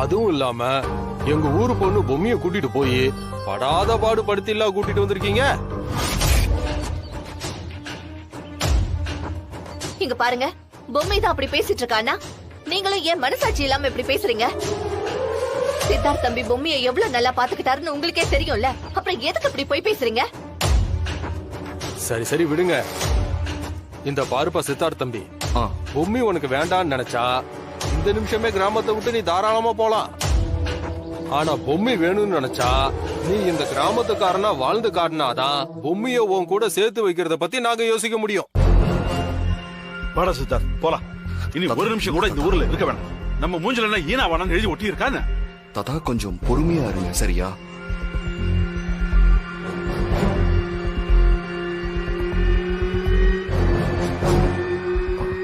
அதுவும் இல்லாம எங்க ஊரு பொண்ணு பொம்மைய கூட்டிட்டு போய் படாத பாடு படுத்தில்லா கூட்டிட்டு வந்திருக்கீங்க. இங்க பாருங்க, பொம்மை தான் அப்படி பேசிட்டு இருக்கானா, நீங்களும் ஏன் மனசாட்சி இல்லாம இப்படி பேசுறீங்க? சித்தார்த் தம்பி பொம்மைய எவ்வளவு நல்லா பாத்துக்கிட்டாருன்னு உங்களுக்கே தெரியும்ல, அப்புறம் எதுக்கு இப்படி போய் பேசுறீங்க? சரி சரி விடுங்க. இந்த பாருப்பா சித்தார்த் தம்பி, பொம்மி உனக்கு வேண்டான்னு நினைச்சா இந்த நிமிஷமே கிராமத்தை விட்டு நீ தாராளமா போலாம். ஆனா பொம்மி வேணும்னு நினைச்சா நீ இந்த கிராமத்துக்காரனா வாழ்ந்து காட்டினாதான் பொம்மிய உன் கூட சேர்த்து வைக்கிறத பத்தி நாங்க யோசிக்க முடியும். வாடா சித்தார்த், போலாம். இனி ஒரு நிமிஷம் கூட இந்த ஊர்ல இருக்க வேண்டாம். நம்ம மூஞ்சில என்ன ஈனா வாடான்னு எழுதி ஒட்டி இருக்கான்னு. தாத்தா கொஞ்சம் பொறுமையா இருங்க, சரியா?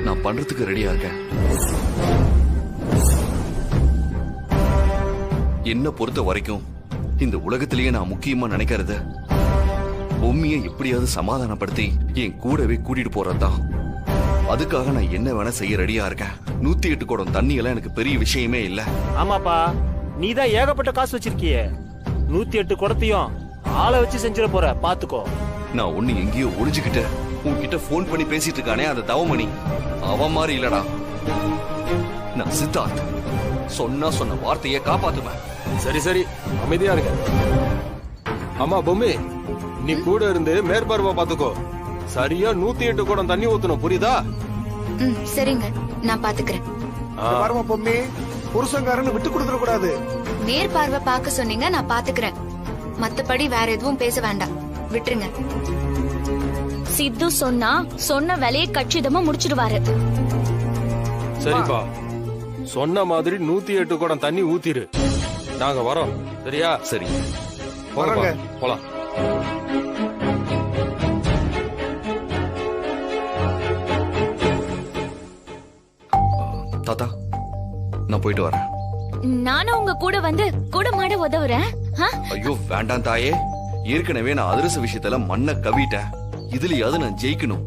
நான் பண்றதுக்கு ரெடியா இருக்கேன். என்ன பொறுத்த வரைக்கும் இந்த உலகத்திலேயே நான் முக்கியமா நினைக்கிறது பொம்மியை எப்படியாவது சமாதானப்படுத்தி என் கூடவே கூட்டிட்டு போறதுதான். அதுக்காக நான் என்ன வேணா செய்ய ரெடியா இருக்கேன். 108 குடம் தண்ணி எல்லாம் எனக்கு பெரிய விஷயமே இல்ல. ஆமாப்பா, நீதான் ஏகப்பட்ட காசு வச்சிருக்கியே. 108 குடத்தையும் ஆளை வச்சு செஞ்சிட போற, பாத்துக்கோ. நான் ஒண்ணு எங்கேயோ ஒளிஞ்சுக்கிட்டு உன்கிட்ட போன் பண்ணி பேசிட்டு இருக்கானே அந்த தவமணி, அவன் மாதிரி இல்லடா. நான் சித்தார்த், சொன்ன வார்த்தையை காப்பாத்துவேன். சரி சரி அமைதியா இருக்க. அம்மா பொம்மி, நீ கூட இருந்து மேற்பார்வை பாத்துக்கோ. சரியா 108 குடம் தண்ணி ஊத்தணும், புரியுதா? சரிங்க, நான் பாத்துக்கிறேன். பாருமா பொம்மி, புருஷங்காரன்னு விட்டு கொடுத்துட கூடாது. மேற்பார்வை பார்க்க சொன்னீங்க, நான் பாத்துக்கிறேன். மத்தபடி வேற எதுவும் பேச வேண்டாம், விட்டுருங்க. சித்து சொன்ன வேலையை கச்சிதமா முடிச்சிடுவாரு. சரிப்பா, சொன்ன மாதிரி 108 குடம் தண்ணி ஊத்திரு. நாங்க வரோம், சரியா? சரி, போலாம். தாத்தா, நான் போயிட்டு வரேன். நானும் உங்க கூட வந்து கூட மாட உதவுறேன். ஐயோ வேண்டாம் தாயே, ஏற்கனவே நான் அதிரச விஷயத்துல மண்ணை கவிட்டேன். இதுலயாவது நான் ஜெயிக்கணும்.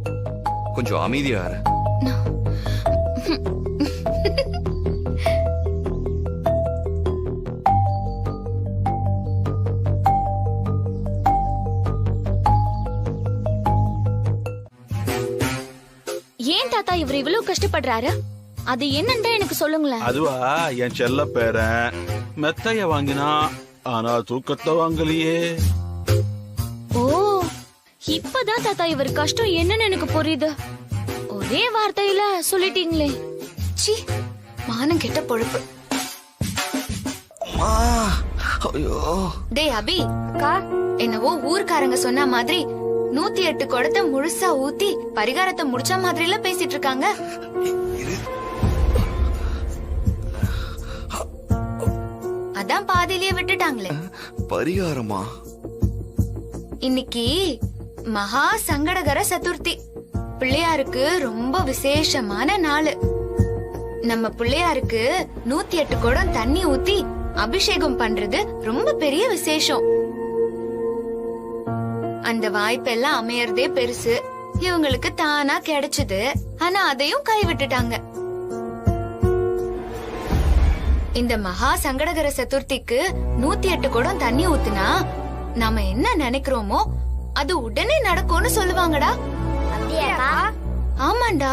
கொஞ்சம் அமைதியா இரு. ஏன் தாத்தா இவர் இவ்வளவு கஷ்டப்படுறாரு? அது என்னன்னு எனக்கு சொல்லுங்களேன். அதுவா, என் செல்ல பேரன் மெத்தைய வாங்கினா ஆனா தூக்கத்தை வாங்கலையே. ஓ, இப்பதான் தாத்தா இவர் கஷ்டம் என்னன்னு எனக்கு புரியுது. ஒரே வார்த்தையில சொல்லிட்டீங்களே. சி, மானம் கெட்ட பொழப்பு. டேய் அபி, என்னவோ ஊர்க்காரங்க சொன்ன மாதிரி 108 குடத்தை முழுசா ஊத்தி பரிகாரத்தை முடிச்ச மாதிரி எல்லாம் பேசிட்டு இருக்காங்க. அதான் பாதியிலேயே விட்டுட்டாங்களே. பரிகாரமா? இன்னைக்கு மகா சங்கடகர சதுர்த்தி, பிள்ளையாருக்கு ரொம்ப விசேஷமான நாள். நம்ம பிள்ளையாருக்கு 108 குடம் தண்ணி ஊத்தி அபிஷேகம் பண்றது ரொம்ப பெரிய விசேஷம். அந்த வாய்ப்பெல்லாம் அமையறதே பெருசு. இவங்களுக்கு தானா கிடைச்சது, ஆனா அதையும் கைவிட்டுட்டாங்க. இந்த மகா சங்கடகர சதுர்த்திக்கு 108 குடம் தண்ணி ஊத்துனா நாம என்ன நினைக்கிறோமோ அது உடனே நடக்கும்னு சொல்லுவாங்கடா. ஆமாண்டா,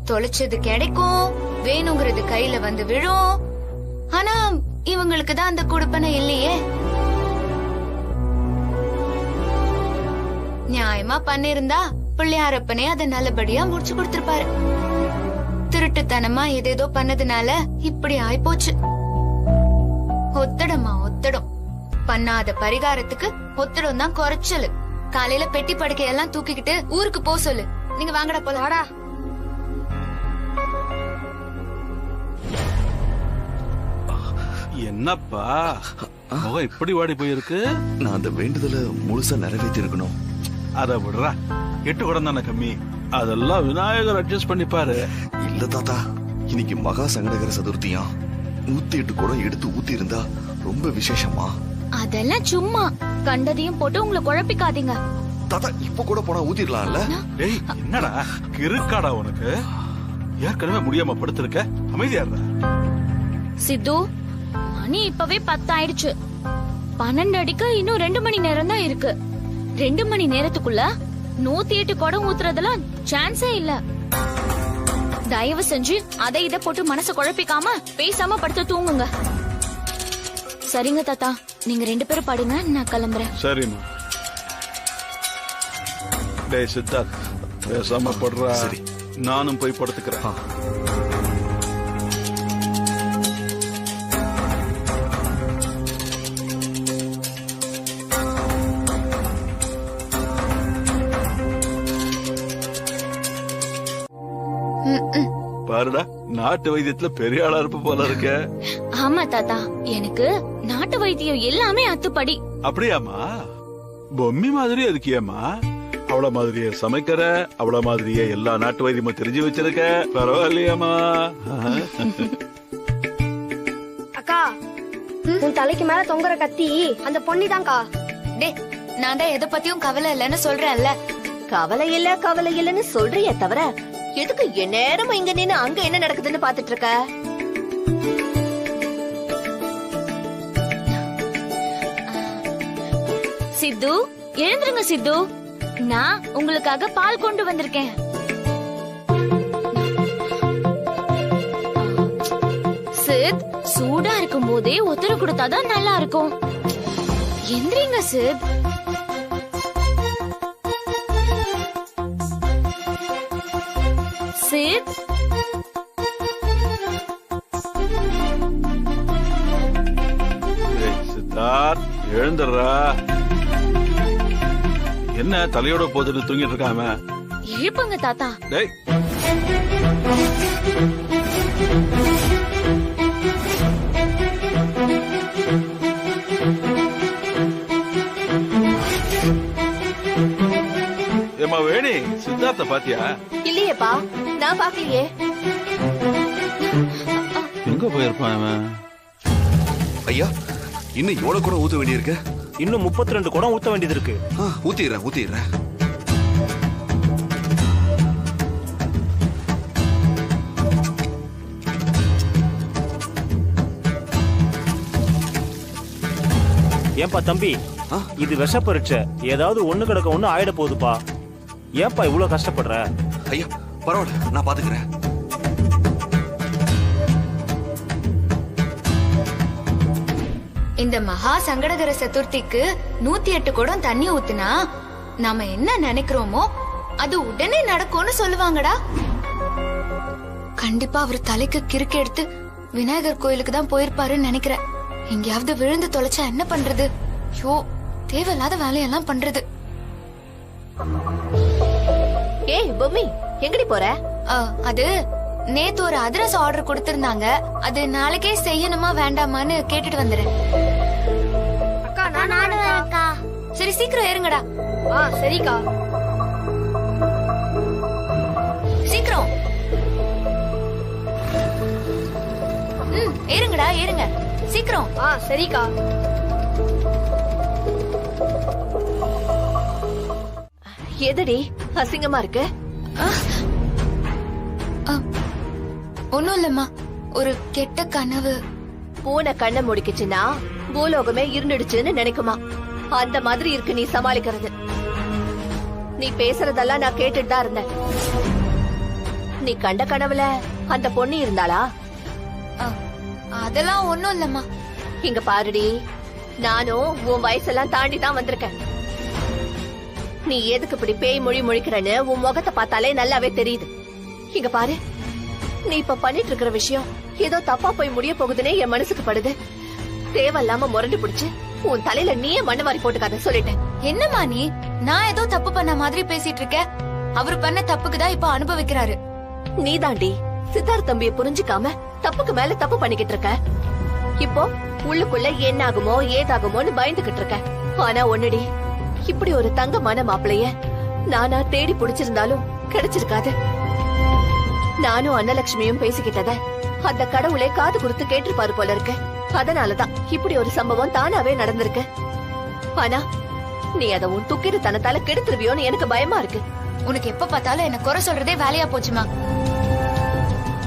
தொலைச்சது கிடைக்கும், வேணுங்கிறது கையில வந்து விழும். ஆனா இவங்களுக்கு தான் அந்த கொடுப்பனை இல்லையே. நியாயமா பண்ணிருந்தா பிள்ளையாரப்பனே அதை நல்லபடியா முடிச்சு கொடுத்திருப்பாரு. திருட்டுத்தனமா ஏதேதோ பண்ணதுனால இப்படி ஆயிப்போச்சு. ஒத்தடமா ஒத்தடம், பண்ணாத பரிகாரத்துக்கு ஒத்தடம் தான் குறைச்சலு. காலையில பெட்டி படுக்கையெல்லாம் தூக்கிக்கிட்டு ஊருக்கு போ சொல்லு. நீங்க வாங்கடா போல. வாடா. என்னப்பா முகம் இப்படி வாடி போயிருக்கு? நான் அந்த வேண்டுதலை முழுசா நிறைவேற்றி இருக்கணும். அத விடுறா, 8 குடம் தானே கம்மி, அதெல்லாம் விநாயகர் அட்ஜஸ்ட் பண்ணிப்பாரு. இல்ல தாத்தா, இன்னைக்கு மகா சங்கடகர சதுர்த்தியா, 108 குடம் எடுத்து ஊத்தி இருந்தா ரொம்ப விசேஷமா. அதெல்லாம் சும்மா கண்டதையும் போட்டு உங்களை குழப்பிக்காதீங்க. தாத்தா இப்ப கூட போனா ஊத்திடலாம்ல? டேய் என்னடா கிறுக்காடா உனக்கு? ஏற்கனவே முடியாம படுத்திருக்க, அமைதியா இருடா. சித்து மணி இப்பவே 10 ஆயிடுச்சு. 12 அடிக்க இன்னும் 2 மணி நேரம் தான் இருக்கு. 2 மணி நேரத்துக்குள்ள 108 குடம் ஊத்துறதெல்லாம் சான்ஸே இல்ல. தயவு செஞ்சு அதை இதை போட்டு மனச குழப்பிக்காம பேசாம படுத்து தூங்குங்க. சரிங்க தாத்தா, நீங்க 2 பேரும் பாடுங்க, நான் கிளம்புறேன். சரிம்மா. டேய் சித்தார்த், பேசாம படுறா. சரி. நானும் போய் படுத்துக்கிறேன். பாருடா, நாட்டு வைத்தியத்துல பெரிய ஆளா இருப்ப போல இருக்க. ஆமா தாத்தா, எனக்கு நாட்டு வைத்தியம் எல்லாமே அத்துப்படி. அப்படியாமா? பொம்மி மாதிரி அதுக்கு ஏமா அவள மாதிரியே சமைக்கிற, அவள மாதிரியே எல்லா நாட்டு வைத்தியமும் தெரிஞ்சு வச்சிருக்க, பரவாயில்லையாமா? அக்கா, உன் தலைக்கு மேல தொங்குற கத்தி அந்த பொன்னிதான்க்கா. டே, நான் தான் எதை பத்தியும் கவலை இல்லைன்னு சொல்றேன்ல. கவலை இல்லன்னு சொல்றியே தவிர எதுக்கு எந்நேரமும் இங்க நின்னு அங்க என்ன நடக்குதுன்னு பாத்துட்டு இருக்க? சித்து, எழுந்துருங்க சித்து. நான் உங்களுக்காக பால் கொண்டு வந்திருக்கேன். சித், சூடா இருக்கும் போதே ஒத்தர கொடுத்தாதான் நல்லா இருக்கும். எந்திரிங்க சித். சித், சித்தார்த், எழுந்துடுறா. என்ன தலையோட போதுன்னு தூங்கிட்டு இருக்காம? எழுப்புங்க தாத்தா. டேய், ஏமா வேணி, சித்தார்த்த பாத்தியா? இல்லையேப்பா, நான் பாக்கலையே. எங்க போயிருப்பான் அவன்? ஐயா, இன்னும் எவ்வளவு கூட ஊத்த வேண்டியிருக்கு? இன்னும் 32 குடம் ஊத்த வேண்டியது இருக்கு. ஊத்திடுறேன். ஏன்பா தம்பி, இது விஷ பரீட்சை. ஏதாவது ஒண்ணு கிடக்க ஒண்ணு ஆயிட போகுதுப்பா. ஏன்பா இவ்வளவு கஷ்டப்படுற? ஐயா பரவாயில்ல, நான் பாத்துக்கிறேன். இந்த மகா சங்கடகர சதுர்த்திக்கு 108 குடம் தண்ணி ஊத்துனா நாம என்ன நினைக்கிறோமோ அது உடனே நடக்கும்னு சொல்லுவாங்கடா. கண்டிப்பா அவர் தலைக்கு கிறுக்கு எடுத்து விநாயகர் கோயிலுக்கு தான் போயிருப்பாருன்னு நினைக்கிறேன். எங்கேயாவது விழுந்து தொலைச்சா என்ன பண்றது? யோ, தேவையில்லாத வேலையெல்லாம் பண்றது. ஏய் பொம்மி, எங்கடி போற? அது நேத்து ஒரு அதிரசம் ஆர்டர் கொடுத்திருந்தாங்க. அது நாளைக்கே செய்யணுமா வேண்டாமான்னு கேட்டுட்டு வந்துறேன். அக்கா, நானும் அக்கா. சரி, சீக்கிரம் ஏறுங்கடா. சரிக்கா. சீக்கிரம் ஏறுங்கடா, ஏறுங்க சீக்கிரம். சரிக்கா. எதடி அசிங்கமா இருக்கு? ஒண்ணும் இல்லம்மா, ஒரு கெட்ட கனவு. பூனை கண்ணை முடிக்குச்சுன்னா பூலோகமே இருந்துடுச்சுன்னு நினைக்குமா? அந்த மாதிரி இருக்கு நீ சமாளிக்கிறது. நீ பேசுறதெல்லாம் நான் கேட்டுட்டு தான் இருந்தேன். நீ கண்ட கனவுல அந்த பொண்ணு இருந்தாளா? அதெல்லாம் ஒண்ணும் இல்லம்மா. இங்க பாருடி, நானும் உன் வயசெல்லாம் தாண்டி தான் வந்திருக்கேன். நீ எதுக்கு இப்படி பேய் மொழி முழிக்கிறன்னு உன் முகத்தை பார்த்தாலே நல்லாவே தெரியுது. இங்க பாரு, நீ இப்ப பண்ணிட்டு இருக்கிற விஷயம் ஏதோ தப்பா போய் முடிய போகுதுன்னே என் மனசுக்கு படுது. தேவையில்லாம முரண்டு பிடிச்சு உன் தலையில நீயே மண்ணு மாதிரி போட்டுக்காத சொல்லிட்டேன். என்னம்மா நீ? நான் ஏதோ தப்பு பண்ண மாதிரி பேசிட்டு இருக்கேன். அவர் பண்ண தப்புக்கு தான் இப்ப அனுபவிக்கிறாரு. நீ தாண்டி சித்தார்த் தம்பியை புரிஞ்சுக்காம தப்புக்கு மேல தப்பு பண்ணிக்கிட்டு இருக்க. இப்போ உள்ளுக்குள்ள என்ன ஆகுமோ ஏதாகுமோன்னு பயந்துகிட்டு இருக்க. ஆனா ஒண்ணுடி, இப்படி ஒரு தங்கமான மாப்பிளைய நானா தேடி புடிச்சிருந்தாலும் கிடைச்சிருக்காது. நானும் அன்னலட்சுமியும் பேசிக்கிட்டத அந்த கடவுளே காது கொடுத்து கேட்டிருப்பாரு போல இருக்கு. அதனாலதான் இப்படி ஒரு சம்பவம் தானாவே நடந்திருக்கு. ஆனா நீ அதை உன் துக்கிடு தனத்தால கெடுத்துருவியோன்னு எனக்கு பயமா இருக்கு. உனக்கு எப்ப பார்த்தாலும் என்ன குறை சொல்றதே வேலையா போச்சுமா.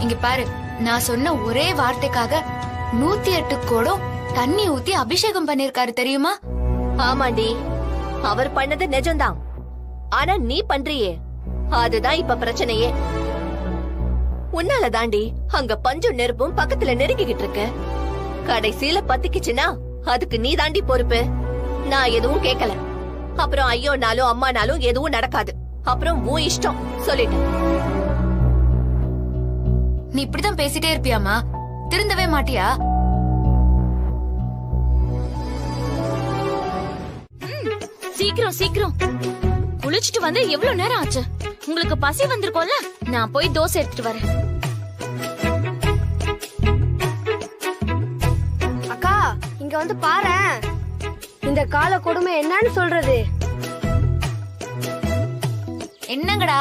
இங்க பாரு, நான் சொன்ன ஒரே வார்த்தைக்காக 108 குடம் தண்ணி ஊத்தி அபிஷேகம் பண்ணிருக்காரு தெரியுமா? ஆமாண்டி, அவர் பண்ணது நிஜம்தான். ஆனா நீ பண்றியே, அதுதான் இப்ப பிரச்சனையே. உன்னால தாண்டி அங்க பஞ்சும் நெருப்பும் பக்கத்துல நெருங்கிக்கிட்டு இருக்கு. கடைசியில பத்திக்குச்சுன்னா அதுக்கு நீ தாண்டி பொறுப்பு. நான் எதுவும் கேட்கல. அப்புறம் ஐயோனாலும் அம்மானாலும் எதுவும் நடக்காது. அப்புறம் உன் இஷ்டம் சொல்லிட்டேன். நீ இப்படிதான் பேசிட்டே இருப்பியாமா? திருந்தவே மாட்டியா? சீக்கிரம் சீக்கிரம் குளிச்சுட்டு வந்து எவ்வளவு நேரம் ஆச்சு? உங்களுக்கு பசி வந்திருக்கோம்ல, நான் போய் தோசை எடுத்துட்டு வரேன். அக்கா இங்க வந்து பாரேன், இந்த கால கொடுமை என்னன்னு சொல்றது. என்னங்கடா?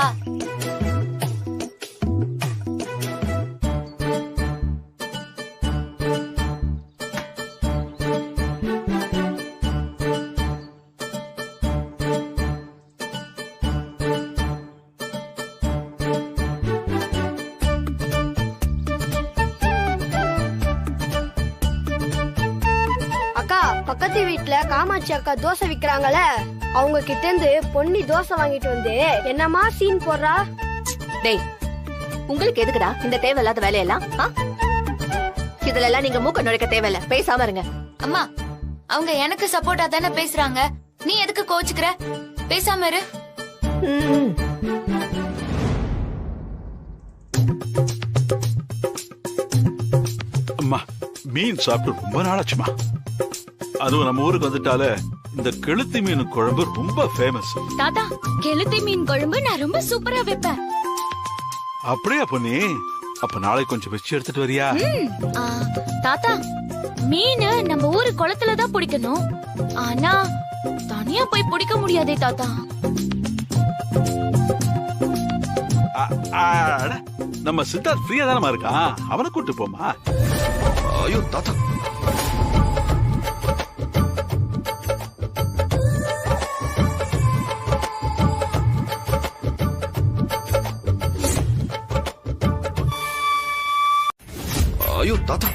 அக்கா பக்கத்து வீட்டுல காமாட்சி அக்கா தோசை விக்கிறாங்கல்ல, அவங்க கிட்ட இருந்து பொன்னி தோசை வாங்கிட்டு வந்து என்னமா சீன் போடுறா. டேய், உங்களுக்கு எதுக்குடா இந்த தேவையில்லாத வேலையெல்லாம்? இதுல எல்லாம் நீங்க மூக்க நுழைக்க தேவையில்ல. பேசாம இருங்க. அம்மா, அவங்க எனக்கு சப்போர்ட்டா தானே பேசுறாங்க. நீ எதுக்கு கோச்சுக்கிற? பேசாம இரு. அம்மா, மீன் சாப்பிட்டு ரொம்ப நாளாச்சுமா. அதுவும் நம்ம ஊருக்கு வந்துட்டாலே இந்த கெளுத்தி மீன் குழம்பு ரொம்ப ஃபேமஸ். தாத்தா, கெளுத்தி மீன் குழம்பு நான் ரொம்ப சூப்பரா வைப்பேன். அப்படியா பொன்னி? அப்ப நாளைக்கு கொஞ்சம் வச்சு எடுத்துட்டு வரியா? தாத்தா, மீன் நம்ம ஊரு குளத்துல தான் பிடிக்கணும். ஆனா தனியா போய் பிடிக்க முடியாதே தாத்தா. நம்ம சித்தார்த் ஃப்ரீயா தானமா இருக்கான், அவனை கூட்டு போமா. ஐயோ தாத்தா, ஐயோ தாத்தா,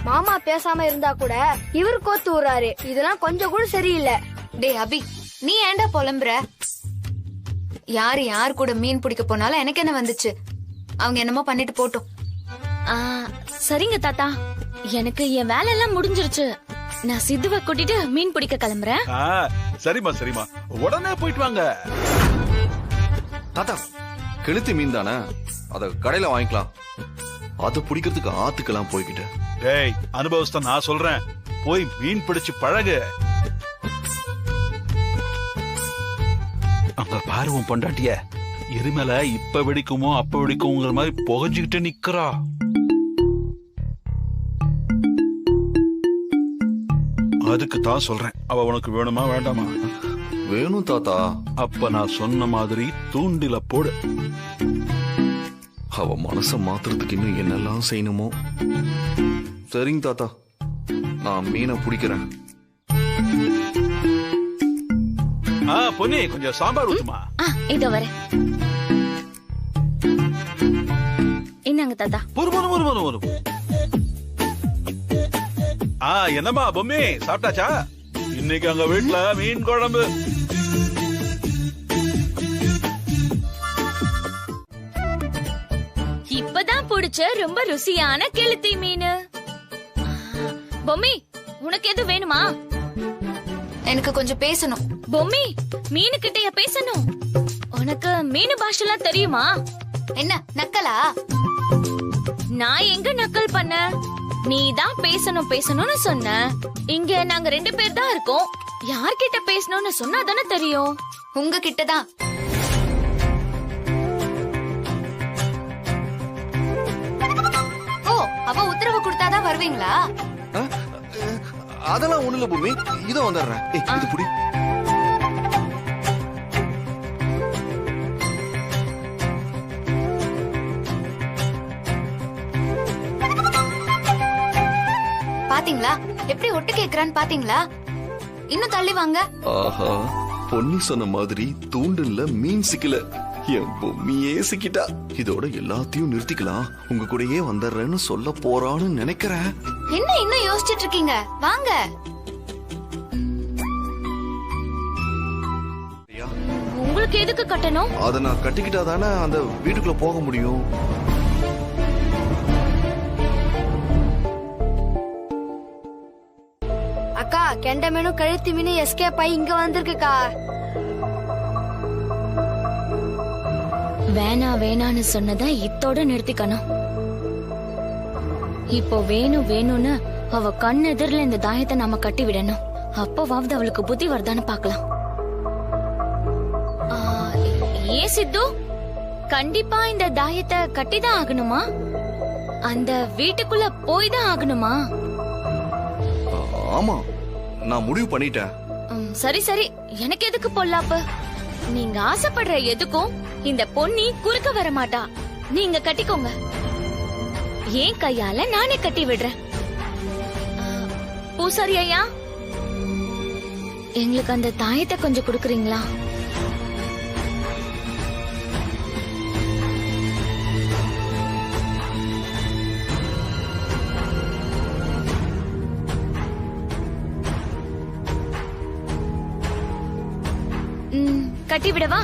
மாமா பேசாம இருந்தா கூட இவர் கோத்து விடுறாரு. இதெல்லாம் கொஞ்சம் கூட சரியில்லை. டே அபி, நீ ஏன்டா புலம்புற? யாரு யார் கூட மீன் பிடிக்க போனாலும் எனக்கு என்ன வந்துச்சு? அவங்க என்னமோ பண்ணிட்டு போட்டோம். சரிங்க தாத்தா, எனக்கு என் வேலை எல்லாம் முடிஞ்சிருச்சு. நான் சித்துவை கூட்டிட்டு மீன் பிடிக்க கிளம்புறேன். சரிமா சரிமா, உடனே போயிட்டு வாங்க. தாத்தா, கெளுத்தி மீன் தானே, அத கடையில வாங்கிக்கலாம். அது பிடிக்கிறதுக்கு ஆத்துக்கெல்லாம் போய்கிட்டு. டேய், அனுபவஸ்தான் நான் சொல்றேன், போய் மீன் பிடிச்சு பழகு. அங்க பாரு உன் பொண்டாட்டிய, எரிமலை இப்ப வெடிக்குமோ அப்ப வெடிக்குங்கிற மாதிரி புகஞ்சுக்கிட்டு நிக்கிறா. அதுக்கு தான் சொல்றேன், அவ உனக்கு வேணுமா வேண்டாமா? வேணும் தாத்தா. அப்ப நான் சொன்ன மாதிரி தூண்டில போடு. அவ மனச மாத்துறதுக்கு இன்னும் என்னெல்லாம் செய்யணுமோ. சரிங்க தாத்தா, நான் மீனை பிடிக்கிறேன். பொன்னி, கொஞ்சம் சாம்பார் ஊத்துமா. இதோ வரேன். என்னங்க தாத்தா? என்னம்மா பொம்மி, சாப்பிட்டாச்சா? இன்னைக்கு அங்க வீட்டுல மீன் குழம்பு. இப்பதான் பிடிச்ச ரொம்ப ருசியான கெளுத்தி மீன். பொம்மி, உனக்கு எது வேணுமா? எனக்கு கொஞ்சம் பேசணும். பொம்மி, மீனு கிட்டயா பேசணும்? உனக்கு மீனு பாஷெல்லாம் தெரியுமா? என்ன நக்கலா? நான் எங்க நக்கல் பண்ண? நீ தான் பேசணும் பேசணும்னு சொன்ன. இங்க நாங்க 2 பேர் தான் இருக்கோம். யார்கிட்ட பேசணும்னு சொன்னா தானே தெரியும். உங்க கிட்டதான். ஓ, அவ உத்தரவு கொடுத்தாதான் வருவீங்களா? அதெல்லாம் ஒண்ணு இல்ல பூமி, இதோ வந்துடுறேன். இது புடி. பாத்தீங்களா எப்படி ஒட்டு கேக்குறான்னு பாத்தீங்களா? இன்னும் தள்ளி வாங்க. ஆஹா, பொன்னி சொன்ன மாதிரி தூண்டில்ல மீன் சிக்கல, என் பொம்மியே சிக்கிட்டா. இதோட எல்லாத்தையும் நிறுத்திக்கலாம், உங்க கூடயே வந்துடுறேன்னு சொல்ல போறான்னு நினைக்கிறேன். என்ன இன்னும் யோசிச்சுட்டு இருக்கீங்க? வாங்க. உங்களுக்கு எதுக்கு கட்டணும்? அத நான் கட்டிக்கிட்டா தானே அந்த வீட்டுக்குள்ள போக முடியும். அக்கா கெண்ட மீனும் கழுத்து மீனும் எஸ்கேப் ஆகி இங்க வந்திருக்குக்கா. வேணா வேணான்னு சொன்னத இத்தோட நிறுத்திக்கணும். இப்போ வேணும் வேணும்னு அவ கண் எதிரில இந்த தாயத்தை நாம கட்டி விடணும். அப்பவாவது அவளுக்கு புத்தி வருதான்னு பாக்கலாம். ஏன் சித்து, கண்டிப்பா இந்த தாயத்தை கட்டிதான் ஆகணுமா? அந்த வீட்டுக்குள்ள போய் தான் ஆகணுமா? ஆமா, நான் முடிவு பண்ணிட்டேன். சரி சரி, எனக்கு எதுக்கு பொல்லாப்பு? நீங்க ஆசைப்படுற எதுக்கும் இந்த பொன்னி குறுக்க வர மாட்டா. நீங்க கட்டிக்கோங்க, ஏன் கையால நானே கட்டி விடுறேன். பூசாரி ஐயா, எங்களுக்கு அந்த தாயத்தை கொஞ்சம் கொடுக்குறீங்களா? கட்டி விடவா?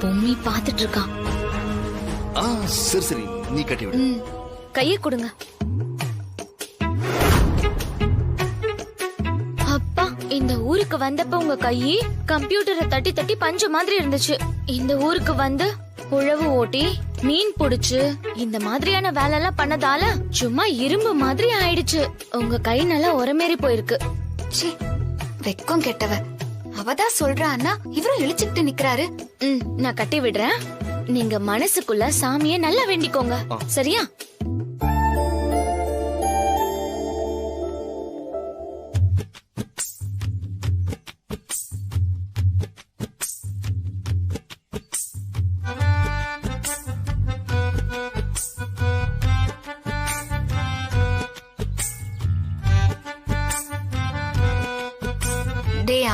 பொம்மி பாத்துட்டு இருக்கான். சரி சரி, நீ கட்டி விடு. கையை கொடுங்க. அப்பா, இந்த ஊருக்கு வந்தப்ப உங்க கையை கம்ப்யூட்டரை தட்டி தட்டி பஞ்சு மாதிரி இருந்துச்சு. இந்த ஊருக்கு வந்து உழவு ஓட்டி மீன் புடிச்சு இந்த மாதிரியான வேலை எல்லாம் பண்ணதால சும்மா இரும்பு மாதிரி ஆயிடுச்சு. உங்க கை நல்லா உரமேறி போயிருக்கு. வெக்கம் கெட்டவ, அவதான் சொல்றான்னா இவரும் இழிச்சுக்கிட்டு நிக்கிறாரு. நான் கட்டி விடுறேன். நீங்க மனசுக்குள்ள சாமிய நல்லா வேண்டிக்கோங்க, சரியா?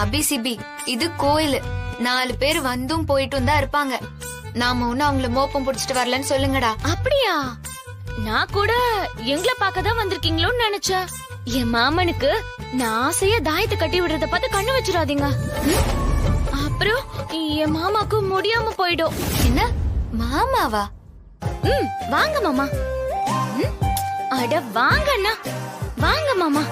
அபிசிபி, இது கோயில். 4 பேர் வந்தும் போயிட்டும் தான் இருப்பாங்க. நாம ஒண்ணு அவங்கள மோப்பம் புடிச்சிட்டு வரலன்னு சொல்லுங்கடா. அப்படியா? நான் கூட எங்களை பார்க்கதான் வந்திருக்கீங்களோன்னு நினைச்சேன். என் மாமனுக்கு நான் ஆசையா தாயத்தை கட்டி விடுறத பார்த்து கண்ணு வச்சிடாதீங்க. அப்புறம் என் மாமாக்கு முடியாம போயிடும். என்ன மாமாவா? வாங்க மாமா. அட வாங்க அண்ணா, வாங்க மாமா.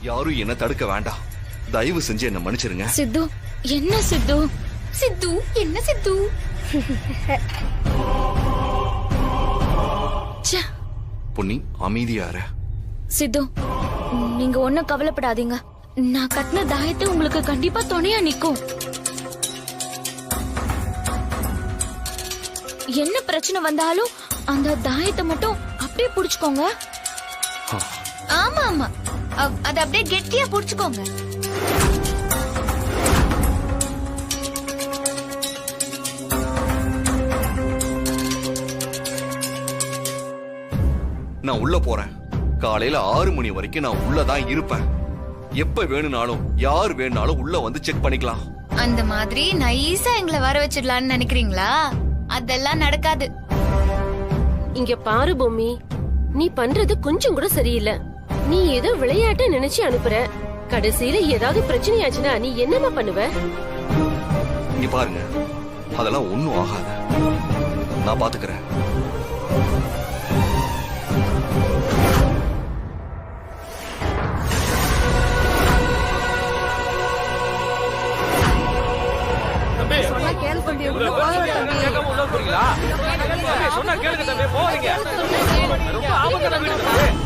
யாரும் என்ன தடுக்க வேண்டாம், தயவு செஞ்சு என்ன மன்னிச்சிருங்க. சித்து, என்ன சித்து? சித்து, என்ன சித்து? பொன்னி, அமைதியார. சித்து, நீங்க ஒண்ணும் கவலைப்படாதீங்க. நான் கட்டின தாயத்தை உங்களுக்கு கண்டிப்பா துணையா நிக்கும். என்ன பிரச்சனை வந்தாலும் அந்த தாயத்தை மட்டும் அப்படியே புடிச்சுக்கோங்க. ஆமா ஆமா, அத அப்படியே கெட்டியா புடிச்சுக்கோங்க. நான் உள்ள போறேன். காலையில 6 மணி வரைக்கும் நான் உள்ளதான் இருப்பேன். எப்ப வேணும்னாலும் யார் வேணும்னாலும் உள்ள வந்து செக் பண்ணிக்கலாம். அந்த மாதிரி நைஸா எங்களை வர வச்சிடலான்னு நினைக்கிறீங்களா? அதெல்லாம் நடக்காது. இங்க பாரு பொம்மி, நீ பண்றது கொஞ்சம் கூட சரியில்லை. நீ ஏதோ விளையாட்ட நினைச்சு அனுப்புற, கடைசியில ஏதாவது பிரச்சனையாச்சுன்னா நீ என்னமா பண்ணுவ? நீ பாருங்க, அதெல்லாம் ஒண்ணும் ஆகாது, நான் பாத்துக்கிறேன். சொன்னா கேளுங்க தம்பி, போறீங்க. ரொம்ப ஆபத்தான வீடு.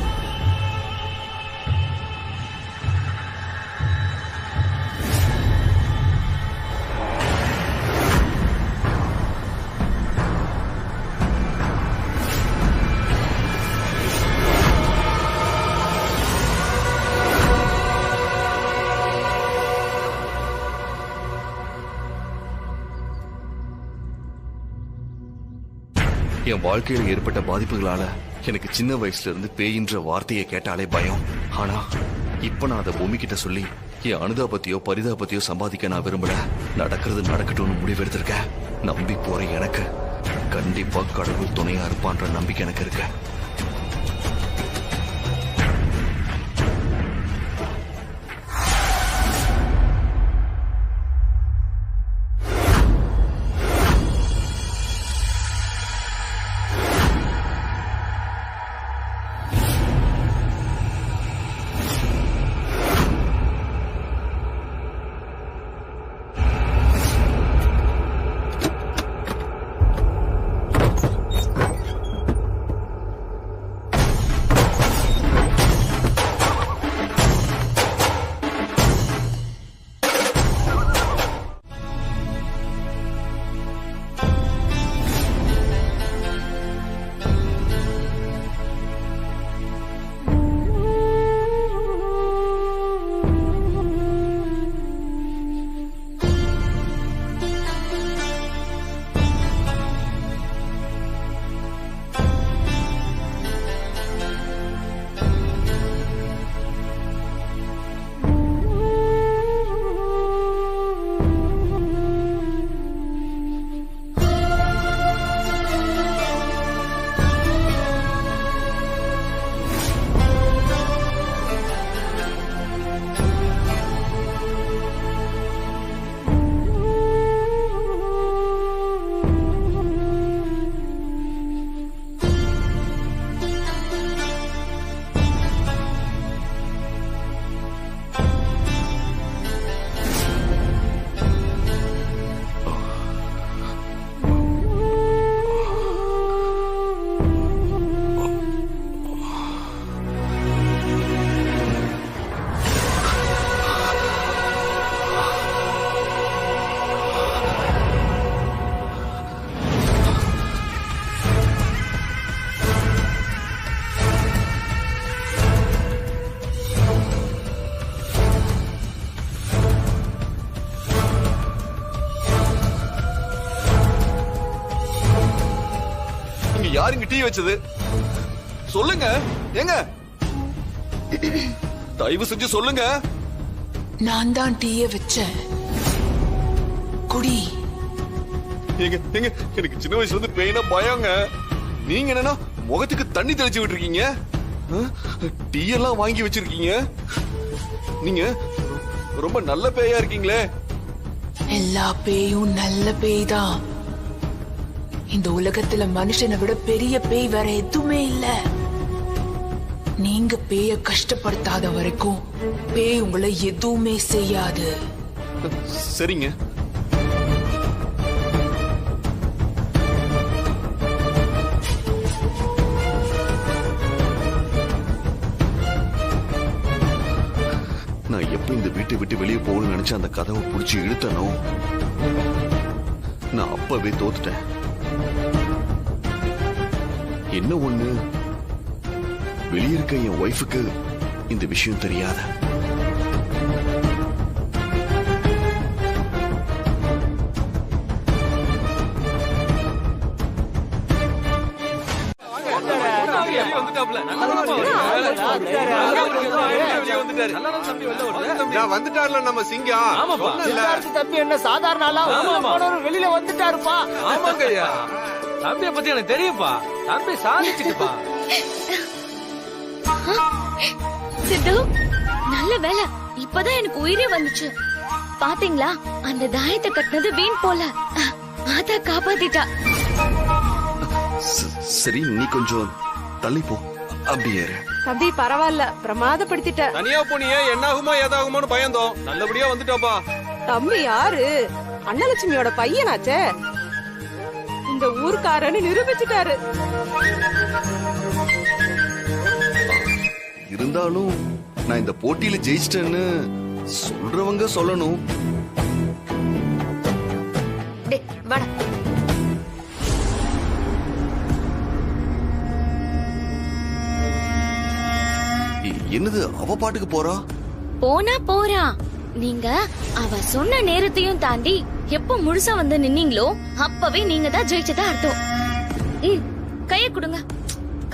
என் வாழ்க்கையில ஏற்பட்ட பாதிப்புகளால எனக்கு சின்ன வயசுல இருந்து பேயின்ற வார்த்தையை கேட்டாலே பயம். ஆனா இப்ப நான் அதை பூமி கிட்ட சொல்லி என் அனுதாபத்தையோ பரிதாபத்தையோ சம்பாதிக்க நான் விரும்பல. நடக்கிறது நடக்கட்டும்னு முடிவெடுத்திருக்கேன். நம்பி போற எனக்கு கண்டிப்பா கடவுள் துணையா இருப்பான்ற நம்பிக்கை எனக்கு இருக்கு. யாருங்க டீ வச்சது சொல்லுங்க. ஏங்க தயவு செஞ்சு சொல்லுங்க. நான் தான் டீய வச்சேன். குடி. ஏங்க ஏங்க எனக்கு சின்ன வயசுல இருந்து பெயினா பயங்க. நீங்க என்னன்னா முகத்துக்கு தண்ணி தெளிச்சு விட்டுருக்கீங்க. டீ எல்லாம் வாங்கி வச்சிருக்கீங்க. நீங்க ரொம்ப நல்ல பேயா இருக்கீங்களே. எல்லா பேயும் நல்ல பேய் தான். இந்த உலகத்துல மனுஷனை விட பெரிய பேய் வேற எதுவுமே இல்ல. நீங்க பேய கஷ்டப்படுத்தாத வரைக்கும் பேய் உங்களை எதுவுமே செய்யாது. சரிங்க. நான் எப்ப இந்த வீட்டை விட்டு வெளியே போகணும்னு நினைச்சு அந்த கதவை புடிச்சு இழுத்தனோ நான் அப்பவே தோத்துட்டேன். என்ன ஒண்ணு, வெளியே இருக்க என் ஒய்ஃபுக்கு இந்த விஷயம் தெரியாத. வந்துட்டார்ல நம்ம சிங்கம். தம்பி என்ன சாதாரண ஆளா? வெளியில வந்துட்டாருப்பா. ஆமாங்க ஐயா, தம்பியை பத்தி எனக்கு தெரியும்பா. தம்பி சாதிச்சுட்டுப்பா. சித்து, நல்ல வேலை, இப்பதான் எனக்கு உயிரே வந்துச்சு. பாத்தீங்களா, அந்த தாயத்தை கட்டினது வீண் போல. அத காப்பாத்திட்டா. சரி, நீ கொஞ்சம் தள்ளி போ. அப்படியே தம்பி பரவாயில்ல, பிரமாதப்படுத்திட்ட. தனியா போனியே, என்னாகுமோ ஏதாகுமோன்னு பயந்தோம். நல்லபடியா வந்துட்டாப்பா. தம்பி யாரு? அன்னலட்சுமியோட பையனாச்சே. இந்த ஊர்க்காரன்னு நிரூபிச்சுட்டாரு. இருந்தாலும் நான் இந்த போட்டியில ஜெயிச்சிட்டேன்னு சொல்றவங்க சொல்லணும். என்னது, அவ பாட்டுக்கு போறா? போறா. நீங்க அவ சொன்ன நேரத்தையும் தாண்டி எப்ப முழுசா வந்து நின்னீங்களோ அப்பவே நீங்க தான் ஜெயிச்சதா அர்த்தம். கைய கொடுங்க,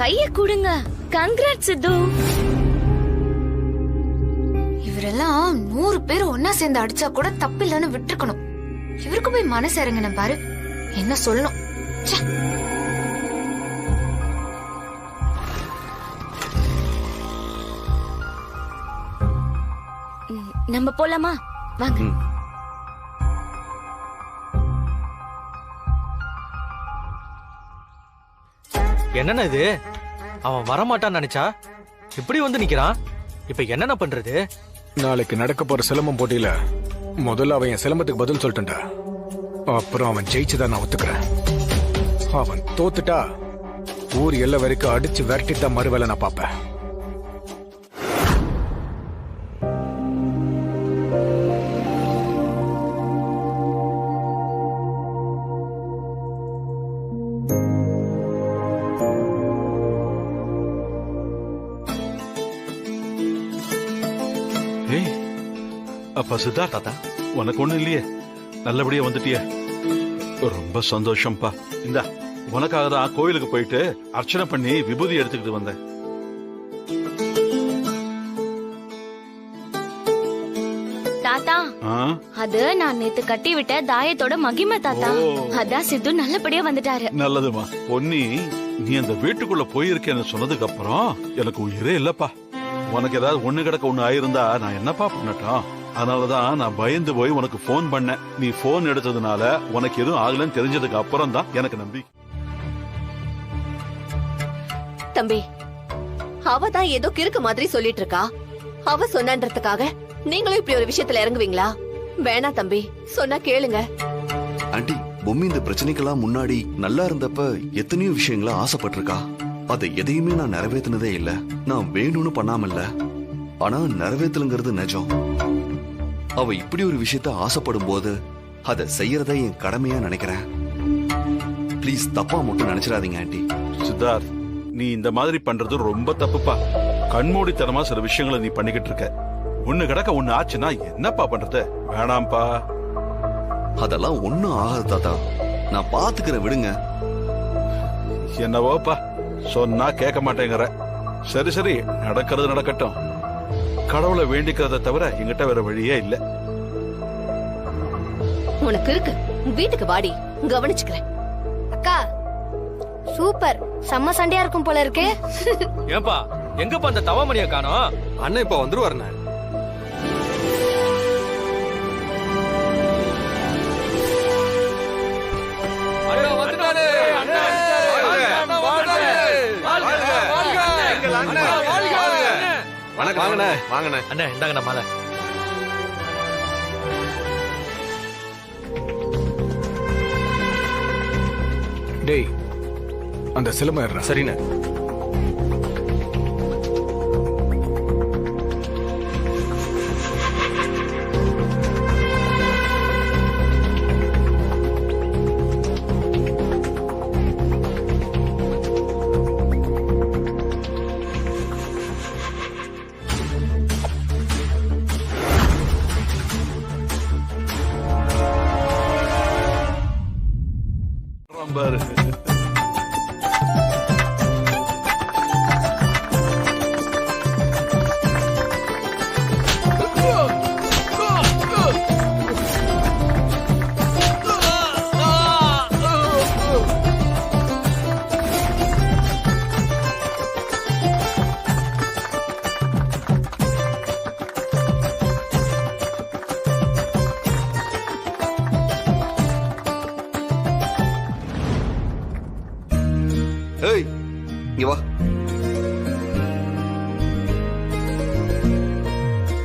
கைய கொடுங்க. கங்க்ராட் சித்து. இவரெல்லாம் 100 பேர் ஒன்னா சேர்ந்து அடிச்சா கூட தப்பில்லன்னு விட்டுருக்கணும். இவருக்கு போய் மனசு இறங்கின பாரு, என்ன சொல்லணும். ச்சே. நம்ம போலாமா? வாங்க. என்னன்னா இது, அவன் வரமாட்டான்னு நினைச்சா இப்படி வந்து நிக்கிறான். இப்ப என்னென்ன பண்றது? நாளைக்கு நடக்க போற சிலம்பம் போட்டியில முதல்ல அவன் என் சிலம்பத்துக்கு பதில் சொல்லிட்டா, அப்புறம் அவன் ஜெயிச்சுதான் நான் ஒத்துக்கிறேன். அவன் தோத்துட்டா ஊர் எல்லை வரைக்கும் அடிச்சு விரட்டித்தான் மறுவேளை நான் பாப்பேன். அப்பா சித்தார்த்தா, உனக்கு ஒண்ணு இல்லையே, நல்லபடியா வந்துட்டிய, ரொம்ப சந்தோஷம்ப்பா. இந்தா உனக்காக தான் கோயிலுக்கு போயிட்டு அர்ச்சனை பண்ணி விபூதி எடுத்துக்கிட்டு வந்தேன். தாத்தா, அது நான் நேத்து கட்டி விட்ட தாயத்தோட மகிமை தாத்தா. அதான் சித்து நல்லபடியா வந்துட்டாரு. நல்லதுமா பொன்னி, நீ அந்த வீட்டுக்குள்ள போயிருக்கேன்னு சொன்னதுக்கு அப்புறம் எனக்கு உயிரே இல்லப்பா. உனக்கு ஏதாவது ஒண்ணு கிடக்க ஒண்ணு ஆயிருந்தா நான் என்னப்பா பண்ணட்டும்? அதனாலதான் நான் பயந்து போய் உனக்கு போன் பண்ணேன். நீ போன் எடுத்ததுனால உனக்கு எதுவும் ஆகலன்னு தெரிஞ்சதுக்கு அப்புறம் தான் எனக்கு நம்பி. தம்பி, அவ தான் ஏதோ கிறுக்கு மாதிரி சொல்லிட்டு இருக்கா. அவ சொன்னன்றதுக்காக நீங்களும் இப்படி ஒரு விஷயத்துல இறங்குவீங்களா? வேணா தம்பி, சொன்னா கேளுங்க. ஆண்டி, பொம்மி இந்த பிரச்சனைக்கெல்லாம் முன்னாடி நல்லா இருந்தப்ப எத்தனையோ விஷயங்களை ஆசைப்பட்டிருக்கா. அதை எதையுமே நான் நிறைவேற்றினதே இல்ல. நான் வேணும்னு பண்ணாம இல்ல, ஆனா நிறைவேற்றலுங்கிறது நிஜம். அவ இப்படி ஒரு விஷயத்த ஆசைப்படும் போது அதை செய்யறத என் கடமையா நினைக்கிறேன். ப்ளீஸ் தப்பா மட்டும் நினைச்சிடாதீங்க ஆண்டி. சித்தார்த், நீ இந்த மாதிரி பண்றது ரொம்ப தப்புப்பா. கண்மூடித்தனமா சில விஷயங்களை நீ பண்ணிக்கிட்டு இருக்க. ஒண்ணு கிடக்க ஒண்ணு ஆச்சுன்னா என்னப்பா பண்றது? வேணாம்பா. அதெல்லாம் ஒண்ணும் ஆகாது தாத்தா, நான் பாத்துக்கிறேன், விடுங்க. என்னவோப்பா, சொன்னா கேட்க மாட்டேங்கிற. சரி சரி, நடக்கிறது நடக்கட்டும். கடவுளை வேண்டிக்கிறத தவிர எங்கிட்ட வேற வழியே இல்ல. உனக்கு இருக்கு, வீட்டுக்கு வாடி, கவனிச்சுக்கிறேன். அக்கா சூப்பர், செம்ம சண்டையா இருக்கும் போல இருக்கு. ஏன்பா, எங்கப்பா அந்த தவமணியை காணோம்? அண்ணன் இப்ப வந்துருவாருண்ணே. வாங்கண்ணே, வாங்கண்ணே. அண்ணே, இந்தாங்கண்ணா மாலை. டேய், அந்த சிலம்பம் ஏறுறா. சரிண்ணே. பாரு, ஏய், இங்க வா.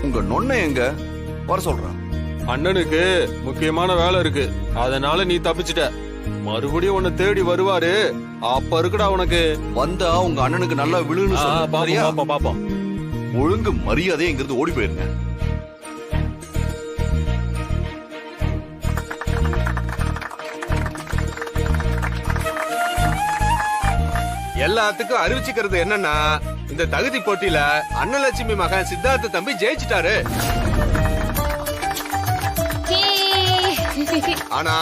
உங்க நொண்ணை எங்க வர சொல்றா? அண்ணனுக்கு முக்கியமான வேலை இருக்கு, அதனால நீ தப்பிச்சிட்ட. மறுபடியும் உன்னை தேடி வருவாரு, அப்ப இருக்குடா உனக்கு. வந்தா உங்க அண்ணனுக்கு நல்லா விழுன்னு பாப்போம் பாப்போம். ஒழுங்கு மரியாதையா இங்கிருந்து ஓடி போயிருங்க. எல்லாத்துக்கும் அறிவிச்சுக்கிறது என்னன்னா, இந்த தகுதி போட்டியில அன்னலட்சுமி மகன் சித்தார்த்த தம்பி ஜெயிச்சிட்டாரு. ஆனா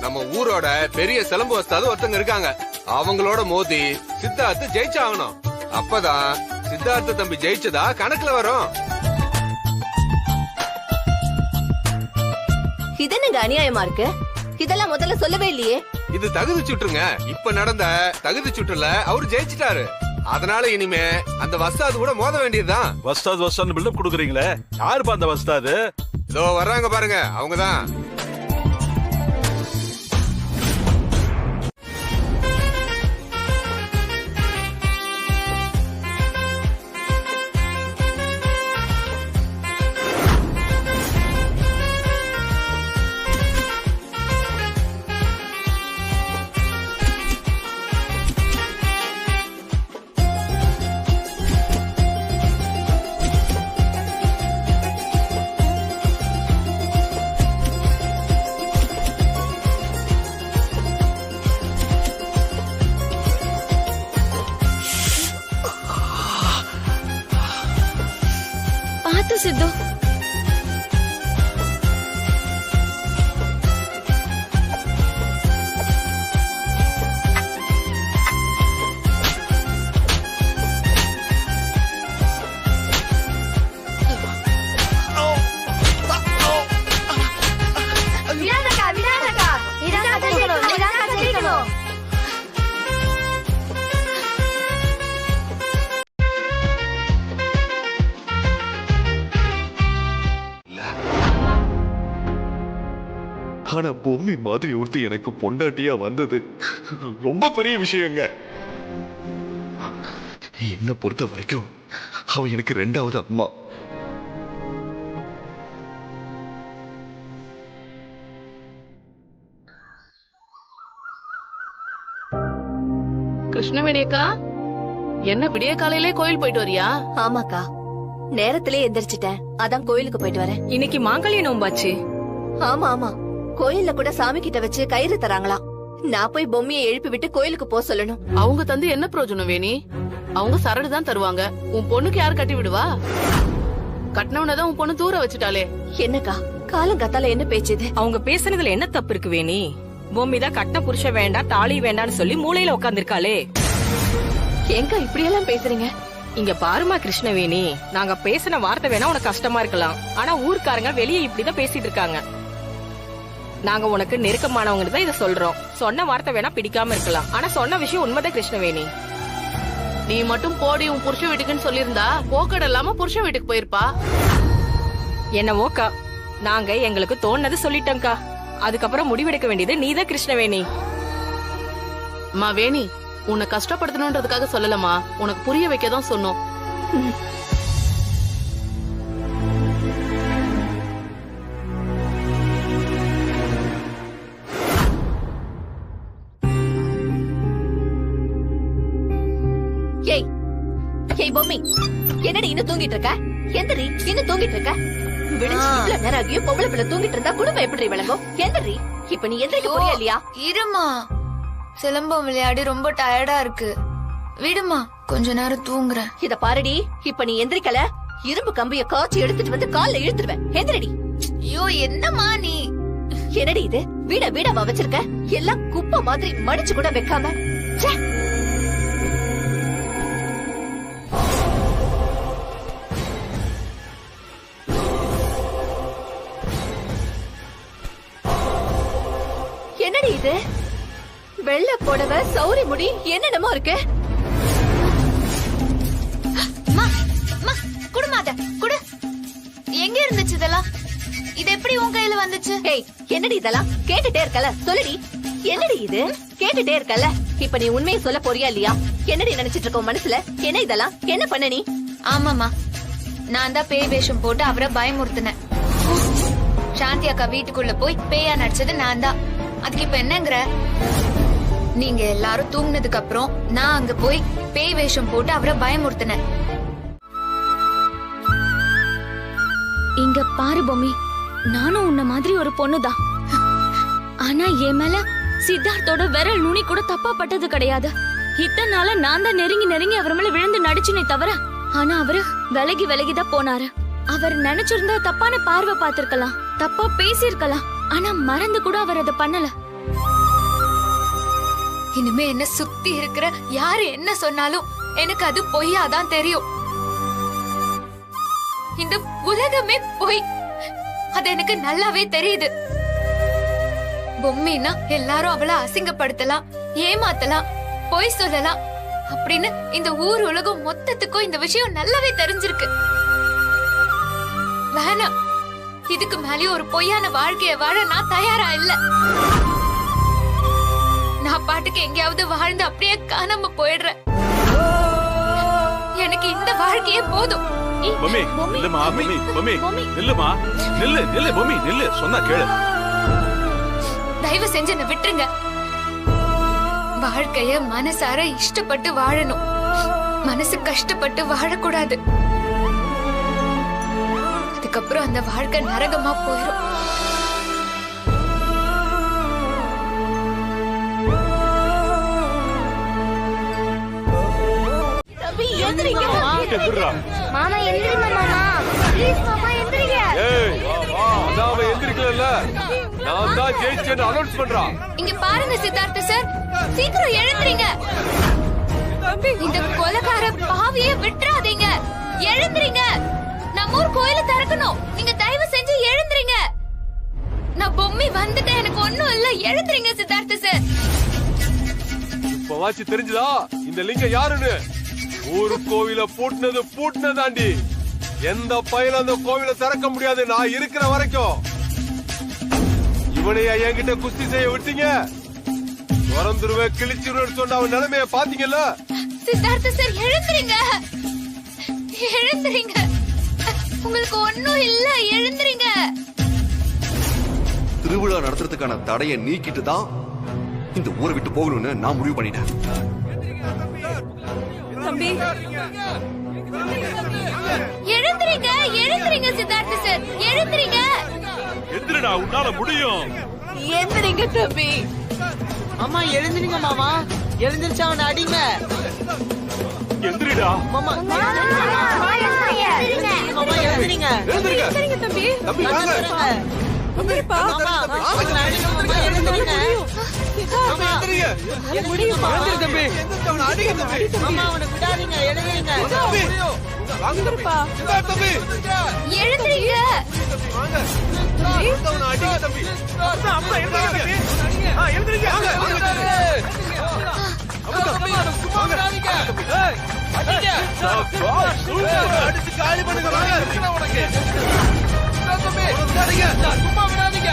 நம்ம ஊரோட பெரிய சிலம்பு வஸ்தாது ஒருத்தங்க இருக்காங்க, அவங்களோட மோதி சித்தார்த்த ஜெயிச்சாகணும். அப்பதான் சித்தார்த்த தம்பி ஜெயிச்சதா கணக்குல வரும். இது என்னங்க அநியாயமா இருக்கு? இதெல்லாம் முதல்ல சொல்லவே இல்லையே. இது தகுதி சுற்றுங்க. இப்ப நடந்த தகுதி சுற்றுல அவரு ஜெயிச்சிட்டாரு. அதனால இனிமே அந்த வஸ்தாது கூட மோத வேண்டியதுதான். வஸ்தாது பில்டப் கொடுக்குறீங்களே, யாருப்பா அந்த வஸ்தாது? இதோ வர்றாங்க பாருங்க, அவங்கதான். பார்த்து சித்து. ஆனா பொம்மி மாதிரி ஒருத்தி எனக்கு பொண்டாட்டியா வந்தது ரொம்ப பெரிய விஷயங்க. என்ன பொறுத்த வரைக்கும் அவ எனக்கு 2வது அம்மா. கிருஷ்ணவேணி அக்கா, என்ன விடிய காலையிலே கோயில் போயிட்டு வரியா? ஆமாக்கா, நேரத்திலே எந்திரிச்சிட்டேன், அதான் கோயிலுக்கு போயிட்டு வரேன். இன்னைக்கு மாங்கல்ய நோம்பாச்சு. ஆமா ஆமா, கோயில்ல கூட சாமி கிட்ட வச்சு கயிறு தராங்களாம். நான் போய் பொம்மையை எழுப்பி விட்டு கோயிலுக்கு போக சொல்லணும். அவங்க தந்து என்ன பிரயோஜனம் வேணி? அவங்க சரடு தான் தருவாங்க. உன் பொண்ணுக்கு யாரு கட்டி விடுவா? கட்டினவனதான் உன் பொண்ணு தூர வச்சுட்டாலே. என்னக்கா காலங்காத்தால என்ன பேச்சுது? அவங்க பேசுனதுல என்ன தப்பு இருக்கு வேணி? பொம்மி தான் கட்டின புருஷன் வேண்டாம், தாலி வேண்டாம்னு சொல்லி மூளையில உட்காந்துருக்காளே. எங்க இப்படி எல்லாம் பேசுறீங்க? இங்க பாருமா கிருஷ்ணவேணி, நாங்க பேசின வார்த்தை வேணா உனக்கு கஷ்டமா இருக்கலாம், ஆனா ஊர்க்காரங்க வெளியே இப்படிதான் பேசிட்டு இருக்காங்க. நாங்க உனக்கு நெருக்கமானவங்க தான் இதை சொல்றோம். சொன்ன வார்த்தை வேணா பிடிக்காம இருக்கலாம், ஆனா சொன்ன விஷயம் உண்மைதான் கிருஷ்ணவேணி. நீ மட்டும் போடி உன் புருஷன் வீட்டுக்குன்னு சொல்லியிருந்தா போக்கட இல்லாம புருஷன் வீட்டுக்கு போயிருப்பா. என்னவோக்கா, நாங்க எங்களுக்கு தோணுனது சொல்லிட்டோம்க்கா. அதுக்கப்புறம் முடிவெடுக்க வேண்டியது நீதான் கிருஷ்ணவேணி. மா வேணி, உன்னை கஷ்டப்படுத்தணும்ன்றதுக்காக சொல்லலமா, உனக்கு புரிய வைக்கதான் சொன்னோம். ஏய் ஏய் பொம்மி, என்னடி இன்னும் தூங்கிட்டு இருக்க? எந்திரி, இன்னும் தூங்கிட்டு இருக்க? விடிஞ்சு இவ்வளவு நேரம் ஆகியும் பொம்பளை பிள்ளை தூங்கிட்டு இருந்தா குடும்பம் எப்படி விளங்கும்? எந்திரி, இப்ப நீ எந்திரிக்க போறியா இல்லையா? இருமா, சிலம்பம் விளையாடி ரொம்ப டயர்டா இருக்கு, விடுமா, கொஞ்ச நேரம் தூங்குறேன். இத பாருடி, இப்ப நீ எந்திரிக்கல இரும்பு கம்பிய காய்ச்சி எடுத்துட்டு வந்து கால்ல இழுத்துருவேன். எந்திரடி. ஐயோ என்னமா நீ? என்னடி இது, வீட வீடவா வச்சிருக்க? எல்லாம் குப்பை மாதிரி மடிச்சு கூட வைக்காம. ச்சே. என்னடி இது, வெள்ள புடவை, சௌரி முடி, என்னென்னமோ இருக்கு. குடுமாத குடு. எங்க இருந்துச்சு இதெல்லாம்? இது எப்படி உன் கையில வந்துச்சு? ஏய், என்னடி இதெல்லாம்? கேட்டுட்டே இருக்கல, சொல்லுடி. என்னடி இது, கேட்டுட்டே இருக்கல. இப்ப நீ உண்மையை சொல்ல போறியா இல்லையா? என்னடி நினைச்சிட்டு இருக்க மனசுல? என்ன இதெல்லாம்? என்ன பண்ண நீ? ஆமாமா, நான் தான் பேய் வேஷம் போட்டு அவரை பயமுறுத்தினேன். சாந்தி அக்கா வீட்டுக்குள்ள போய் பேயா நடிச்சது நான் தான். அதுக்கு இப்ப என்னங்கிற? நீங்க எல்லாரும் தூங்கினதுக்கு அப்புறம் நான் அங்க போய் பேய் வேஷம் போட்டு அவரை பயமுறுத்தினேன். இங்க பாரு பொம்மி, நானும் உன்ன மாதிரி ஒரு பொண்ணுதான். ஆனா என் மேல சித்தார்த்தோட விரல் நுனி கூட தப்பா பட்டது கிடையாது. இத்தனை நாள நான் தான் நெருங்கி நெருங்கி அவர் மேல விழுந்து நடிச்சுனே தவிர, ஆனா அவரு விலகி விலகிதான் போனாரு. அவர் நினைச்சிருந்தா தப்பான பார்வை பார்த்திருக்கலாம், தப்பா பேசியிருக்கலாம், ஆனா மறந்து கூட அவர் அதை பண்ணல. இனிமே என்ன சுத்தி இருக்கிற யாரு என்ன சொன்னாலும் எனக்கு அது பொய்யாதான் தெரியும். இந்த உலகமே பொய், அது எனக்கு நல்லாவே தெரியுது. பொம்மைனா எல்லாரும் அவளை அசிங்கப்படுத்தலாம், ஏமாத்தலாம், பொய் சொல்லலாம் அப்படின்னு இந்த ஊர் உலகம் மொத்தத்துக்கும் இந்த விஷயம் நல்லாவே தெரிஞ்சிருக்கு. வேணாம், இதுக்கு மேலேயும் ஒரு பொய்யான வாழ்க்கைய வாழ நான் தயாரா இல்ல. நான் பாட்டுக்கு எங்கேயாவது வாழ்ந்து அப்படியே காணாம போயிடுறேன். எனக்கு இந்த வாழ்க்கையே போதும். பொம்மி, நில்லுமா, பொம்மி, பொம்மி, நில்லுமா, நில்லு, நில்லு, பொம்மி, நில்லு, சொன்னா கேளு. தயவு செஞ்சு என்ன விட்டுருங்க. வாழ்க்கைய மனசார இஷ்டப்பட்டு வாழணும், மனசு கஷ்டப்பட்டு வாழக்கூடாது. அதுக்கப்புறம் அந்த வாழ்க்கை நரகமா போயிடும். மாமா எந்திரிங்க மாமா, ப்ளீஸ் மாமா எந்திரிங்க. ஏய் அதான் அவ எந்திரிக்கல, நான் தான் ஜெயிச்சேன்னு அனௌன்ஸ் பண்றான். இங்க பாருங்க சித்தார்த்த சார், சீக்கிரம் எழுந்திரீங்க. இந்த கொலைகார பாவிய விட்டுறாதீங்க, எழுந்திரீங்க. நம்ம ஊர் கோயில திறக்கணும், நீங்க தயவு செஞ்சு எழுந்திரீங்க. நான் பொம்மி வந்துட்டேன், எனக்கு ஒண்ணும் இல்ல, எழுந்திரீங்க சித்தார்த்த சார். இப்ப வாச்சு தெரிஞ்சுதா இந்த லிங்கம் யாருன்னு? ஊரு கோவில பூட்டினதாண்டி. எந்த பயில அந்த கோவில திறக்க முடியாது நான் இருக்கிற வரைக்கும். இவனையா என்கிட்ட குஸ்தி செய்ய விட்டீங்க? திறந்துருவே கிழிச்சிருவேன்னு சொன்ன அவன் நிலைமைய பாத்தீங்கல்ல? சித்தார்த்த சார் எழுந்திரீங்க, எழுந்திரீங்க. உங்களுக்கு ஒண்ணும் இல்ல, எழுந்திரீங்க. திருவிழா நடத்துறதுக்கான தடையை நீக்கிட்டு தான் இந்த ஊரை விட்டு போகணும்னு நான் முடிவு பண்ணிட்டேன். தம்பி எழுந்திரீங்க, எழுந்திரீங்க சித்தார்த்த சார், எழுந்திரீங்க. எந்திரடா, உன்னால முடியும். எந்திரிங்க தம்பி. அம்மா எழுந்திரிங்க மாமா, எழுந்திருச்சா அவனை அடிங்க. எந்திரிடா மாமா, எழுந்திரிங்க. எழுந்திரிங்க தம்பி. தம்பி வாங்க. எந்திரிப்பா. மாமா, எழுந்திரிங்க. மாமா, முடியுமா? எழுந்திரு தம்பி. அவனை அடிங்க தம்பி. மாமா, அவனை விடாதீங்க, எழுந்திரிங்க. வாங்கப்பா. தம்பி எழுந்திரீங்க. வாங்க. அவனை அடிங்க தம்பி. அம்மா எழுந்திருங்க. எழுந்திருங்க. சும்மா விடாதீங்க. அடிங்க. அடிச்சு காலி பண்ணுங்க. வாங்க உனக்கு. தம்பி விடாதீங்க, சும்மா விடாதீங்க.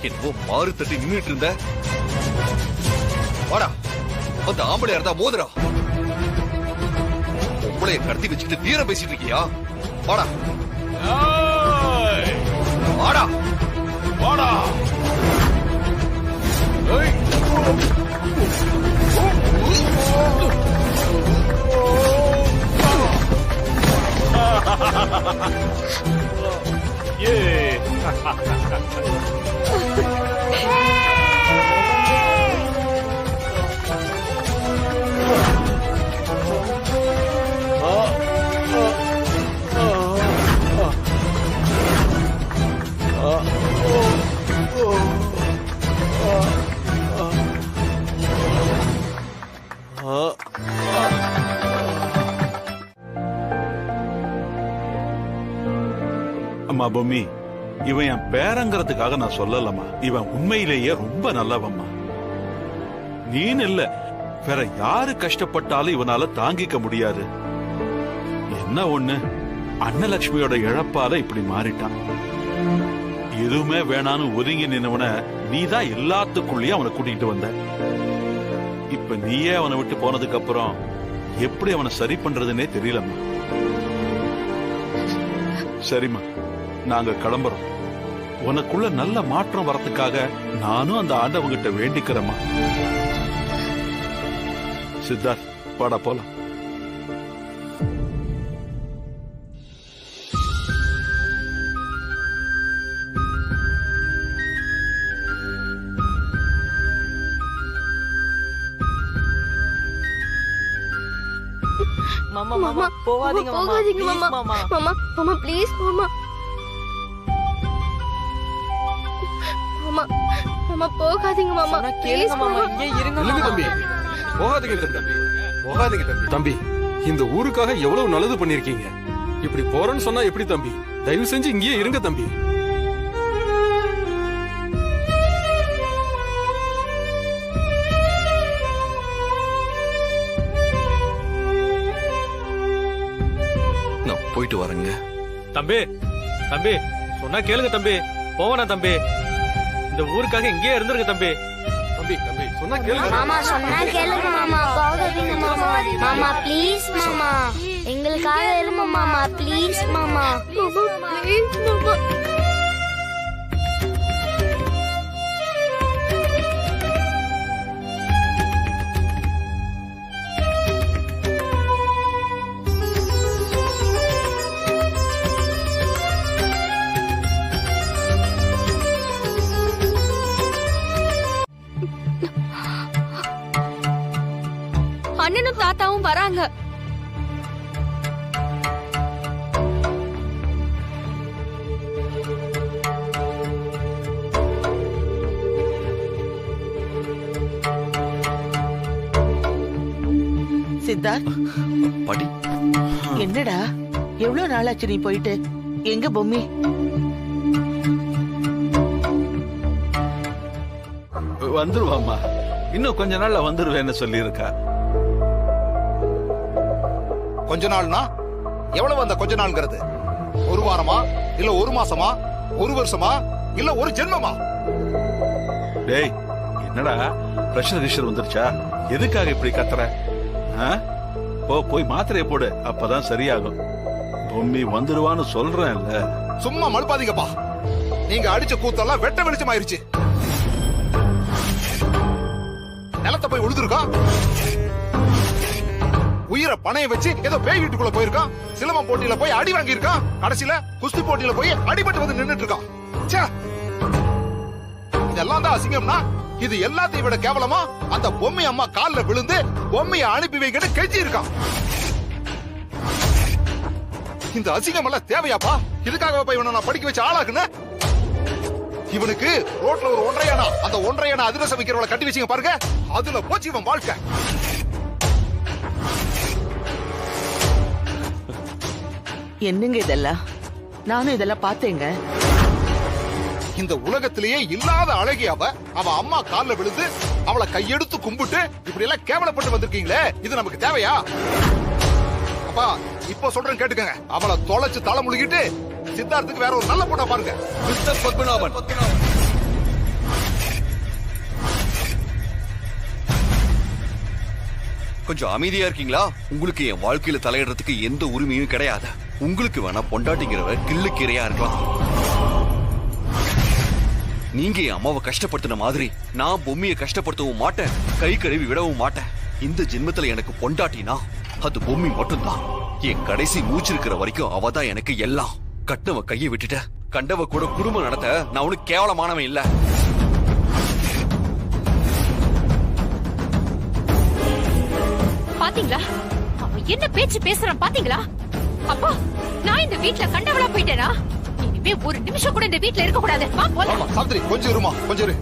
என்னவோ மாறு தட்டி நின்னுட்டு இருந்த. வாடா, அந்த ஆம்பளையா இருந்தா மோதுரா. பொம்பளைய கடத்தி வச்சுட்டு தீர பேசிட்டு இருக்கியா? வாடா வாடா வாடா. அம்மா பொம்மி, இவன் என் பேரங்கிறதுக்காக நான் சொல்லலம்மா. இவன் உண்மையிலேயே ரொம்ப நல்லவம்மா. நீன்னு இல்ல, வேற யாரு கஷ்டப்பட்டாலும் இவனால தாங்கிக்க முடியாது. என்ன ஒண்ணு, அன்னலட்சுமியோட இழப்பால இப்படி மாறிட்டான். எதுவுமே வேணான்னு ஒதுங்கி நின்னவன நீதான் எல்லாத்துக்குள்ளேயும் அவனை கூட்டிட்டு வந்த. இப்ப நீயே அவனை விட்டு போனதுக்கு அப்புறம் எப்படி அவனை சரி பண்றதுன்னே தெரியலம்மா. சரிம்மா, நாங்க கிளம்புறோம். உனக்குள்ள நல்ல மாற்றம் வரத்துக்காக நானும் அந்த ஆண்டவங்கிட்ட வேண்டிக்கிறேம்மா. சித்தார்த், வாடா போலாம். மாமா மாமா போகாதீங்க மாமா போகாதீங்க Please, மாமா மாமா மாமா ப்ளீஸ் மாமா மாமா மாமா போகாதீங்க மாமா ப்ளீஸ் மாமா இங்கே இருங்க இல்லங்க தம்பி, போகாதீங்க தம்பி, போகாதீங்க தம்பி. தம்பி, இந்த ஊருக்காக எவ்வளவு நல்லது பண்ணிருக்கீங்க. இப்படி போறேன்னு சொன்னா எப்படி தம்பி? தயவு செஞ்சு இங்கேயே இருங்க தம்பி. நான் போயிட்டு வரேங்க. தம்பி தம்பி சொன்னா கேளுங்க தம்பி, போவனா தம்பி, இந்த ஊருக்காக இங்கேயே இருந்துருங்க தம்பி. தம்பி தம்பி சொன்னா கேளுங்க. மாமா சொன்னா கேளுங்க மாமா, போகாதீங்க மாமா. மாமா ப்ளீஸ் மாமா, எங்களுக்காக எழுமா மாமா, ப்ளீஸ் மாமா. ப்ளீஸ் மாமா. அண்ணனும் தாத்தாவும் வராங்க. சித்தார்த், பாட்டி என்னடா எவ்வளவு நாளாச்சு நீ போயிட்டு? எங்க பொம்மி? வந்துருவாம்மா, இன்னும் கொஞ்ச நாள்ல வந்துருவேன்னு சொல்லி இருக்கா. கொஞ்ச நாள்னா எவ்வளவு அந்த கொஞ்ச நாள்ங்கிறது? ஒரு வாரமா, இல்ல ஒரு மாசமா, ஒரு வருஷமா, இல்ல ஒரு ஜென்மமா? டேய், என்னடா பிரஷர் கிஷர் வந்துருச்சா? எதுக்காக இப்படி கத்துற? போய் மாத்திரையை போடு, அப்பதான் சரியாகும். பொம்மி வந்துருவான்னு சொல்றேன்ல. சும்மா மழுப்பாதீங்கப்பா. நீங்க அடிச்ச கூத்தெல்லாம் வெட்ட வெளிச்சமாயிருச்சு. நிலத்தை போய் உழுதுருக்கா, உயிரை பணைய வச்சு ஏதோ பேய் வீட்டுக்குள்ள போயிருக்கான், சிலம்பம் போட்டியில போய் அடி வாங்கி இருக்கான், கடைசியில குஸ்தி போட்டியில போய் அடிபட்டு வந்து நின்னுட்டு இருக்கான். இதெல்லாம் தான் அசிங்கம்னா, இது எல்லாத்தையும் விட கேவலமா அந்த பொம்மை அம்மா கால்ல விழுந்து பொம்மையை அனுப்பி வைக்கிட்டு கெஞ்சி இருக்கான். இந்த அசிங்கம் எல்லாம் தேவையாப்பா? இதுக்காக போய் இவனை நான் படிக்க வச்சு ஆளாக்குன? இவனுக்கு ரோட்ல ஒரு ஒன்றையானா, அந்த ஒன்றையானா அதிரசம் வைக்கிறவளை கட்டி வச்சீங்க பாருங்க, அதுல போச்சு இவன் வாழ்க்கை. என்னங்க இதெல்லாம்? நானும் இதெல்லாம் பார்த்தேங்க. இந்த உலகத்திலேயே இல்லாத அழகி அவ அம்மா கால்ல விழுந்து அவளை கையெடுத்து கும்பிட்டு இப்படி எல்லாம் கேவலப்பட்டு வந்திருக்கீங்களே, இது நமக்கு தேவையா? அப்பா இப்ப சொல்றேன் கேட்டுக்கங்க. அவளை தொலைச்சு தலை முழுகிட்டு சித்தார்த்துக்கு வேற ஒரு நல்ல பொண்ணா பாருங்க. மிஸ்டர் பத்மநாபன், கொஞ்சம் அமைதியா இருக்கீங்களா? உங்களுக்கு என் வாழ்க்கையில தலையிடுறதுக்கு எந்த உரிமையும் கிடையாது. உங்களுக்கு வேணா பொண்டாட்டிங்கிறவ கிள்ளுக்கீரையா இருக்கலாம். நீங்க என் அம்மாவை கஷ்டப்படுத்தின மாதிரி நான் பொம்மியை கஷ்டப்படுத்தவும் மாட்டேன், கை கழுவி விடவும் மாட்டேன். இந்த ஜென்மத்துல எனக்கு பொண்டாட்டினா அது பொம்மி மட்டும்தான். என் கடைசி மூச்சு இருக்கிற வரைக்கும் அவதான் எனக்கு எல்லாம். கட்டவ கையை விட்டுட்ட, கண்டவ கூட குடும்பம் நடத்த நான் உனக்கு கேவலமானவன் இல்ல. பாத்தீங்களா அவன் என்ன பேச்சு பேசுறான்? பாத்தீங்களா? அப்பா, நான் இந்த வீட்ல கண்டவளா போயிட்டேனா? இனிமே ஒரு நிமிஷம் கூட இந்த வீட்ல இருக்க கூடாது. வா போலாம். சாவித்ரி கொஞ்சம் இருமா, கொஞ்சம் இரு.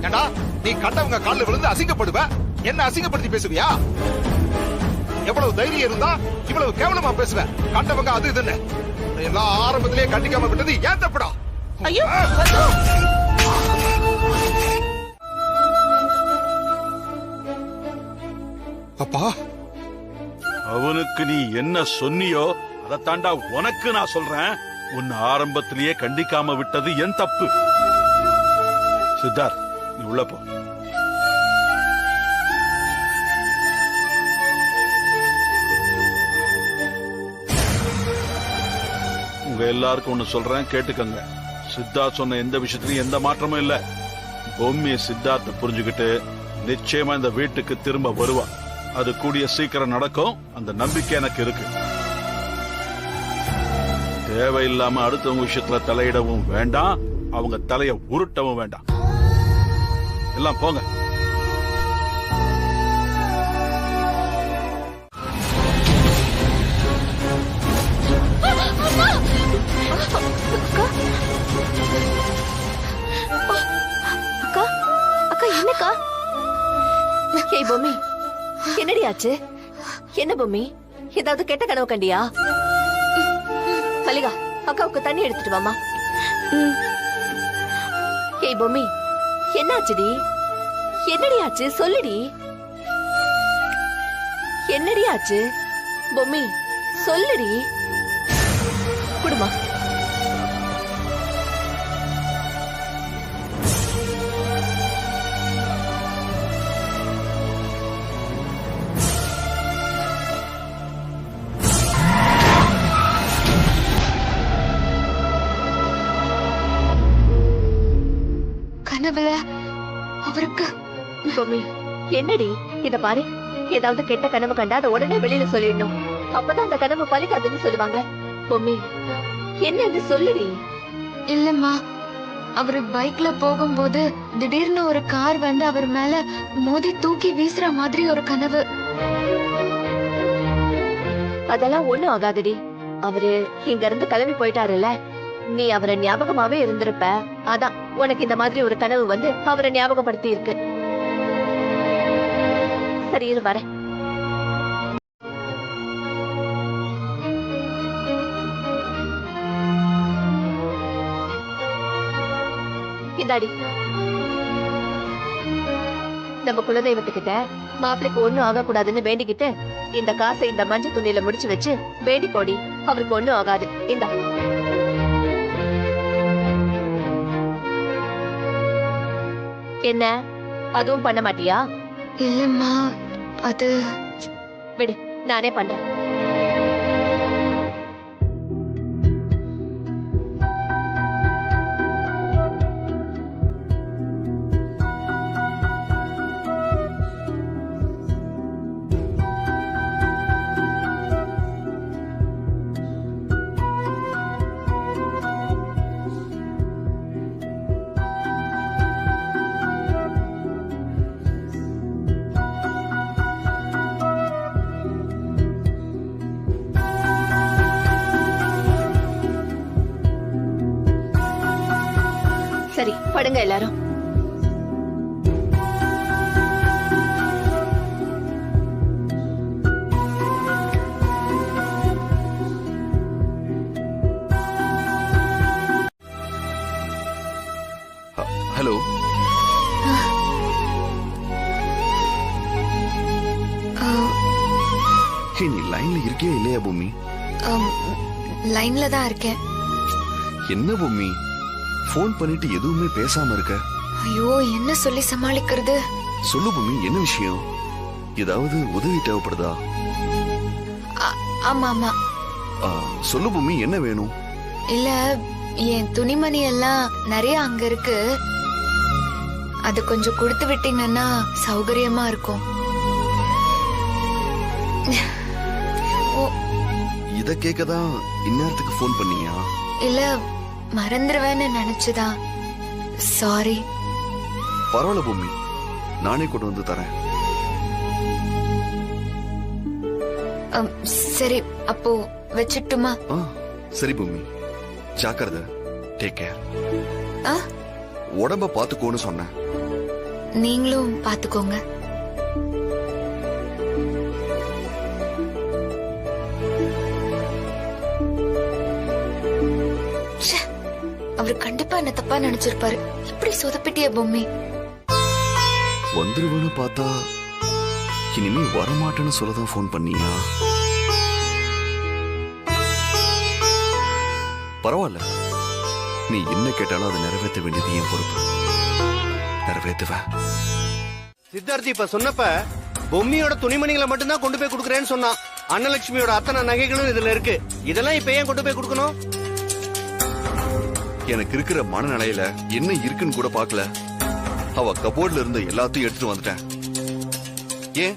ஏண்டா நீ கண்டவங்க கால்ல விழுந்து அசிங்கப்படுவ, என்ன அசிங்கப்படுத்தி பேசுவியா? எவ்வளவு தைரியம் இருந்தா இவ்வளவு கேவலமா பேசுவேன்? கண்டவங்க அது இதுன்னு எல்லாம் ஆரம்பத்திலேயே கண்டிக்காம விட்டது ஏன் தப்புடா? ஐயோ அப்பா, அவனுக்கு நீ என்ன சொன்னியோ அதை தாண்டா உனக்கு நான் சொல்றேன். உன்னை ஆரம்பத்திலேயே கண்டிக்காம விட்டது என் தப்பு. சித்தார்த், நீ உள்ள போ. உங்க எல்லாருக்கும் ஒண்ணு சொல்றேன், கேட்டுக்கங்க. சித்தார்த் சொன்ன எந்த விஷயத்திலும் எந்த மாற்றமும் இல்ல. பொம்மிய சித்தார்த்த புரிஞ்சுக்கிட்டு நிச்சயமா இந்த வீட்டுக்கு திரும்ப வருவா. அது கூடிய சீக்கிரம் நடக்கும், அந்த நம்பிக்கை எனக்கு இருக்கு. தேவையில்லாம அடுத்தவங்க விஷயத்துல தலையிடவும் வேண்டாம், அவங்க தலைய உருட்டவும் வேண்டாம். எல்லாம் போங்க. ஏய் பொம்மி, என்னடி ஆச்சு? என்ன பொம்மி, ஏதாவது கெட்ட கனவு கண்டியா? மல்லிகா, அக்காவுக்கு தண்ணி எடுத்துட்டு வாமா. ஏய் பொம்மி, என்னாச்சுடி? என்னடி ஆச்சு சொல்லுடி. என்னடி ஆச்சு பொம்மி, சொல்லுடி. குடுமா. கனவுல அவருக்கு பொம்மி, என்னடி இத பாரு, ஏதாவது கெட்ட கனவு கண்டா அதை உடனே வெளியில சொல்லிடணும். அப்பதான் அந்த கனவு பலிக்காதுன்னு சொல்லுவாங்க. பொம்மி, என்னன்னு சொல்லுடி. இல்லம்மா, அவரு பைக்ல போகும்போது திடீர்னு ஒரு கார் வந்து அவர் மேல மோதி தூக்கி வீசுற மாதிரி ஒரு கனவு. அதெல்லாம் ஒண்ணும் ஆகாதுடி. அவரு இங்க இருந்து கிளம்பி போயிட்டாருல்ல, நீ அவரை ஞாபகமாவே இருந்திருப்ப. அதான் உனக்கு இந்த மாதிரி ஒரு கனவு வந்து அவரை ஞாபகப்படுத்தி இருக்கு. சரி இரு வரேன். இந்தாடி, நம்ம குலதெய்வத்துக்கிட்ட மாப்பிளைக்கு ஒண்ணும் ஆகக்கூடாதுன்னு வேண்டிக்கிட்டு இந்த காசை இந்த மஞ்சள் துணியில முடிச்சு வச்சு வேண்டி போடி. அவருக்கு ஒண்ணும் ஆகாது. இந்தா. என்ன, அதுவும் பண்ண மாட்டியா? இல்லம்மா, அது விடு, நானே பண்றேன். சரி, படுங்க எல்லாரும். ஹலோ. நீ லைன்ல இருக்கியா இல்லையா பூமி? லைன்ல தான் இருக்கேன். என்ன பூமி, போன் பண்ணிட்டு எதுவுமே பேசாம இருக்க? ஐயோ, என்ன சொல்லி சமாளிக்கிறது? சொல்லு பூமி, என்ன விஷயம்? ஏதாவது உதவி தேவைப்படுதா? ஆமா ஆமா. சொல்லு பூமி, என்ன வேணும்? இல்ல, என் துணிமணி எல்லாம் நிறைய அங்க இருக்கு. அது கொஞ்சம் கொடுத்து விட்டீங்கன்னா சௌகரியமா இருக்கும். இத கேக்கதான் இந்நேரத்துக்கு போன் பண்ணியா? இல்ல, மறந்துருவேன்னு நினைச்சுதான். சாரி. பரவாயில்ல பூமி, நானே கொண்டு வந்து தரேன். சரி, அப்போ வச்சுட்டுமா? சரி பூமி, ஜாக்கிரதை. Take care. உடம்ப பாத்துக்கோன்னு சொன்னேன். நீங்களும் பாத்துக்கோங்க. அவரு கண்டிப்பா என்ன தப்பா நினைச்சிருப்பாரு. இப்படி சொதப்பிட்டிய பொம்மி. வந்துருவனு பார்த்தா இனிமே வரமாட்டேன்னு சொல்லதான் போன் பண்ணியா? பரவாயில்ல, நீ என்ன கேட்டாலும் அதை நிறைவேற்ற வேண்டியது என் பொறுப்பு. நிறைவேற்றுவேன். சித்தார்த்தி இப்ப சொன்னப்ப பொம்மியோட துணிமணிகளை மட்டும்தான் கொண்டு போய் கொடுக்கறேன்னு சொன்னான். அன்னலட்சுமியோட அத்தனை நகைகளும் இதுல இருக்கு. இதெல்லாம் இப்ப ஏன் கொண்டு போய் கொடுக்கணும்? எனக்கு இருக்கிற மனநிலையில என்ன இருக்குன்னு கூட பாக்கல. அவ கபோர்ட்ல இருந்து எல்லாத்தையும் எடுத்துட்டு வந்துட்டேன். ஏன்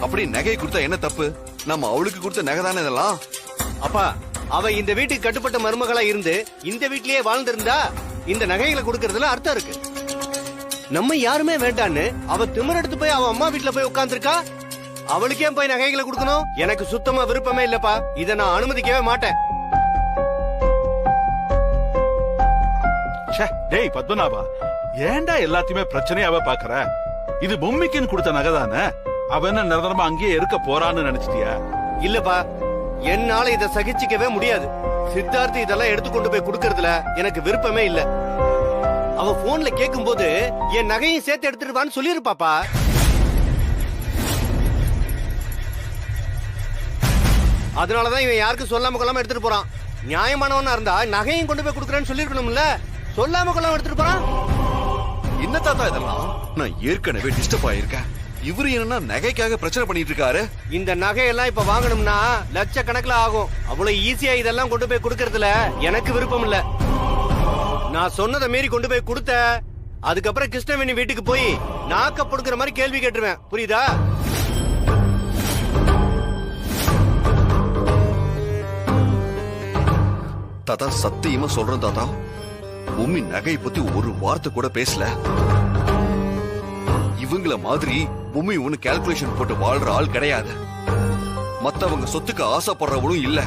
அப்படி நகையை கொடுத்தா என்ன தப்பு? நம்ம அவளுக்கு கொடுத்த நகை தானே இதெல்லாம். அப்பா, அவ இந்த வீட்டுக்கு கட்டுப்பட்ட மருமகளா இருந்து இந்த வீட்லயே வாழ்ந்திருந்தா இந்த நகைகளை கொடுக்கறதுல அர்த்தம் இருக்கு. நம்ம யாருமே வேண்டான்னு அவ திமிர் எடுத்து போய் அவ அம்மா வீட்டுல போய் உட்கார்ந்துருக்கா. அவளுக்கு ஏன் போய் நகைகளை கொடுக்கணும்? எனக்கு சுத்தமா விருப்பமே இல்லப்பா. இத நான் அனுமதிக்கவே மாட்டேன். டேய் பத்மநாபா, ஏன்டா எல்லாத்தையுமே பிரச்சனையாவே பாக்குற? இது பொம்மிக்குன்னு கொடுத்த நகை தானே. அவன் என்ன நிரந்தரமா அங்கேயே இருக்க போறான்னு நினைச்சிட்டியா? இல்லப்பா, என்னால இதை சகிச்சிக்கவே முடியாது. சித்தார்த்து இதெல்லாம் எடுத்து கொண்டு போய் கொடுக்கறதுல எனக்கு விருப்பமே இல்ல. அவ போன்ல கேட்கும் போது என் நகையும் சேர்த்து எடுத்துட்டு சொல்லிருப்பாப்பா. அதனாலதான் இவன் யாருக்கும் சொல்லாம கொள்ளாம எடுத்துட்டு போறான். நியாயமானவனா இருந்தா நகையும் கொண்டு போய் கொடுக்கறேன்னு சொல்லிருக்கணும்ல. சொல்லாம கொள்ளாம எடுத்துட்டு போறான். என்ன தாத்தா இதெல்லாம்? நான் ஏற்கனவே டிஸ்டர்ப் ஆயிருக்கேன். இவரு என்னன்னா நகைக்காக பிரச்சனை பண்ணிட்டு இருக்காரு. இந்த நகையெல்லாம் இப்ப வாங்கணும்னா லட்சக்கணக்கில் ஆகும். அவ்வளவு ஈஸியா இதெல்லாம் கொண்டு போய் கொடுக்கறதுல எனக்கு விருப்பம் இல்ல. நான் சொன்னதை மீறி கொண்டு போய் கொடுத்த அதுக்கப்புறம் கிருஷ்ணவேணி வீட்டுக்கு போய் நாக்க பொடுக்கிற மாதிரி கேள்வி கேட்டுருவேன். புரியுதா? தாத்தா சத்தியமா சொல்றேன் தாத்தா, உம்மி நகை பத்தி ஒரு வார்த்தை கூட பேசல. இவங்கள மாதிரி உம்மி ஒண்ணு கால்குலேஷன் போட்டு வாழ்ற ஆள் கிடையாது. மத்தவங்க சொத்துக்கு ஆசைப்படுறவளும் இல்ல.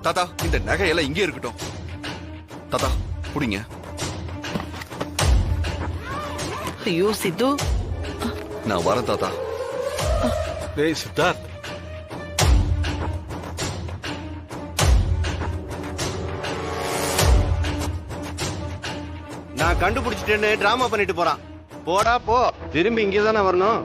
தாத்தா இந்த நகையெல்லாம் இங்கே இருக்கட்டும். தாத்தா புடிங்க. ஐயோ சித்து, நான் வரேன் தாத்தா. டேய் சித்தார்த், நான் கண்டுபிடிச்சிட்டேன்னு டிராமா பண்ணிட்டு போறான். போடா போ, திரும்பி இங்கதானே வரணும்.